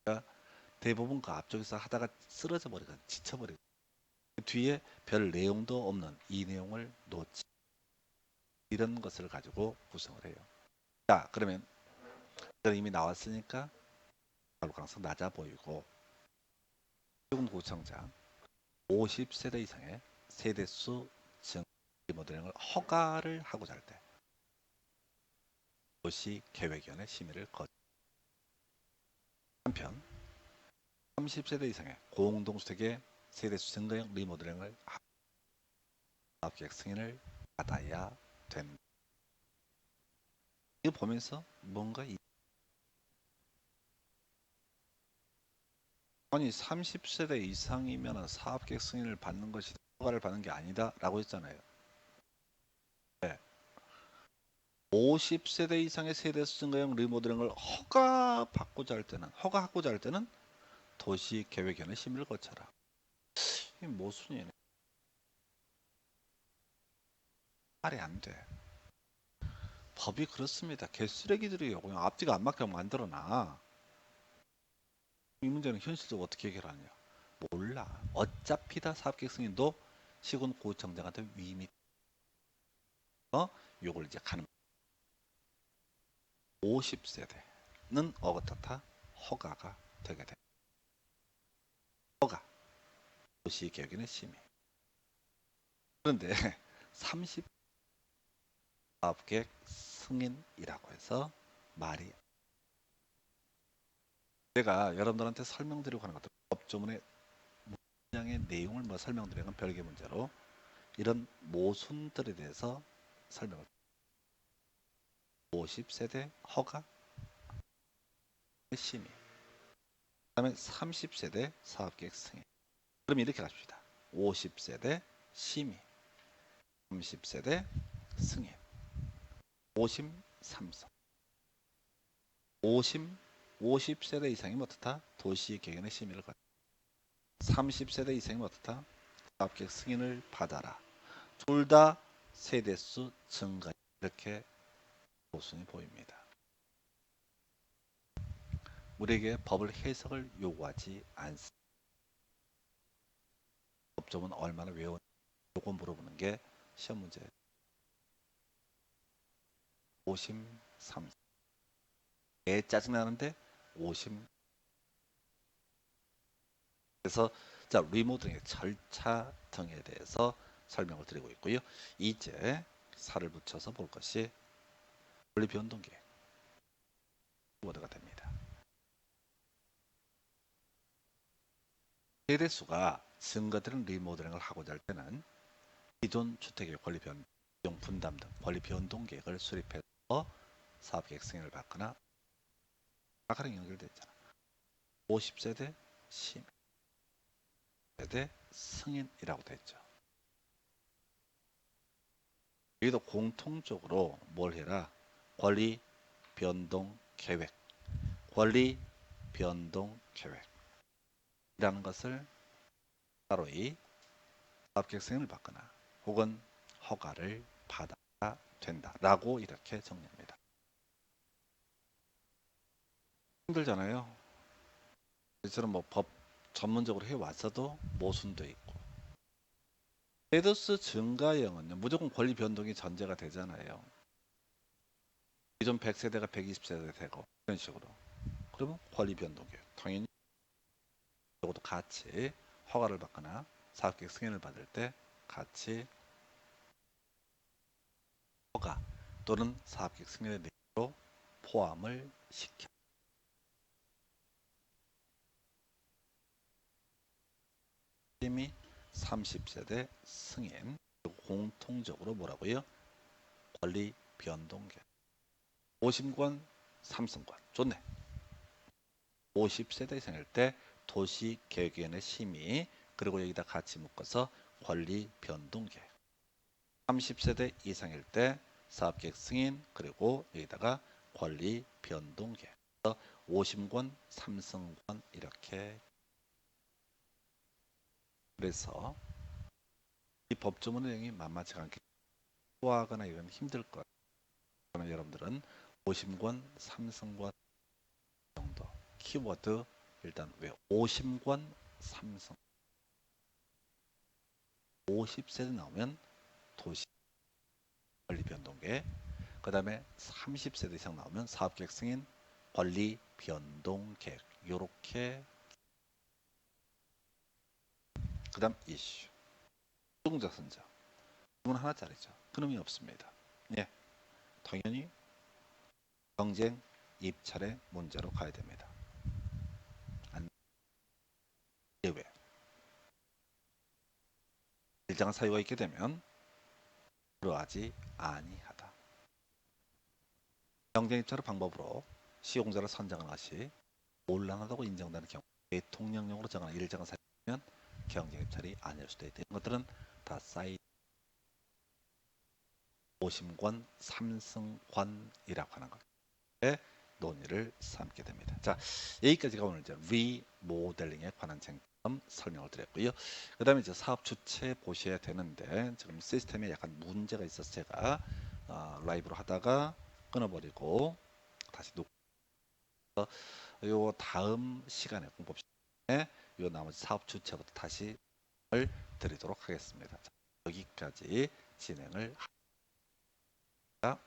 그러니까 대부분 그 앞쪽에서 하다가 쓰러져 버리거든 지쳐버리거든 그 뒤에 별 내용도 없는 이 내용을 놓치 이런 것을 가지고 구성을 해요. 자 그러면 이미 나왔으니까 나올 가능성 낮아 보이고 시군구청장 50세대 이상의 세대수 증 리모델링을 허가를 하고자 할 때 도시계획위원회 심의를 거쳐 한편 30세대 이상의 공동주택의 세대수 증가형 리모델링을 사업계획 승인을 받아야 된다. 이거 보면서 뭔가 아니 30세대 이상이면 사업계획 승인을 받는 것이 허가를 받는 게 아니다 라고 했잖아요. 네. 50세대 이상의 세대수 증가형 리모델링을 허가받고자 할 때는 도시계획위원회 심의를 거쳐라. 이게 모순이네. 말이 안 돼. 법이 그렇습니다. 개쓰레기들이요. 그냥 앞뒤가 안 맞게 만들어놔. 이 문제는 현실적으로 어떻게 해결하냐? 몰라. 어차피 다 사업계획 승인도 시군구청장한테 위임이 요걸 이제 가는 50세대는 어떻다 허가가 되게 돼. 허가 도시계획위원회 심의. 그런데 30 사업계획 승인이라고 해서 말이 제가 여러분들한테 설명드리고 하는 것들 법조문의 문장의 내용을 뭐 설명드리는 건 별개 문제로 이런 모순들에 대해서 설명을 50세대 허가 심의. 그다음에 30세대 사업계획 승인. 그럼 이렇게 갑시다. 50세대 심의, 30세대 승인, 5심 삼성, 50, 50세대 이상이면 어떻다? 도시계획의 심의를 받다. 30세대 이상이면 어떻다? 사업계획 승인을 받아라. 둘 다 세대수 증가, 이렇게 모순이 보입니다. 우리에게 법을 해석을 요구하지 않습니다. 법조문 얼마나 외웠는지 요거 물어보는 게 시험 문제예요. 5심 삼성. 애 짜증나는데 5심. 그래서 자, 리모델링의 절차 등에 대해서 설명을 드리고 있고요. 이제 살을 붙여서 볼 것이 권리 변동계획 키워드가 됩니다. 세대수가 증가되는 리모델링을 하고자 할 때는 기존 주택의 권리 변동, 비용 분담 등 권리 변동 계획을 수립해서 사업계획 승인을 받거나 아까랑 연결되어 있잖아. 50세대 심의, 세대 승인이라고 되어 있죠. 여기도 공통적으로 뭘 해라? 권리 변동 계획, 권리 변동 계획이라는 것을 따로이 사업계획 승인을 받거나 혹은 허가를 받아야 된다라고 이렇게 정리합니다. 힘들잖아요. 저는 뭐 법 전문적으로 해왔어도 모순도 있고. 세대수 증가형은요, 무조건 권리 변동이 전제가 되잖아요. 기존 100세대가 120세대 되고 이런 식으로. 그러면 권리 변동이에요. 당연히 이것도 같이 허가를 받거나 사업계획 승인을 받을 때 같이 허가 또는 사업계획 승인의 내용으로 포함을 시켜. 이미 30세대 승인, 공통적으로 뭐라고요? 권리 변동계. 5심권, 삼성권. 좋네. 50세대 이상일 때 도시계획위원회 심의, 그리고 여기다 같이 묶어서 권리 변동계획. 30세대 이상일 때 사업계획 승인, 그리고 여기다가 권리 변동계획. 5심권, 삼성권 이렇게. 그래서 이 법조문 내용이 만만치 않게 소화하거나 이건 힘들 거예요. 그러나 여러분들은 5심권, 삼성권 정도 키워드 일단 왜 5심권, 삼성 50세대 나오면 도시 권리 변동계, 그 다음에 30세대 이상 나오면 사업계획 승인, 권리 변동 계획. 요렇게. 그 다음 이슈 수동자 선정 문 하나짜리죠. 그놈이 없습니다. 예, 당연히 경쟁 입찰의 문제로 가야 됩니다. 안 예외. 일정한 사유가 있게 되면 그러하지 아니하다. 경쟁 입찰의 방법으로 시공자를 선정한 것이 곤란하다고 인정되는 경우 대통령령으로 정한 일정한 사유면 경쟁 입찰이 아닐 수도 있다. 이런 것들은 다 사이 5심권, 삼승권이라고 하는 것에 논의를 삼게 됩니다. 자, 여기까지가 오늘 이제 리모델링에 관한 쟁점 설명을 드렸고요. 그 다음에 이제 사업 주체 보셔야 되는데 지금 시스템에 약간 문제가 있어서 제가 라이브로 하다가 끊어버리고 다시 놓고 요 다음 시간에 공법 시간에 요 나머지 사업 주체부터 다시 드리도록 하겠습니다. 자, 여기까지 진행을 합니다.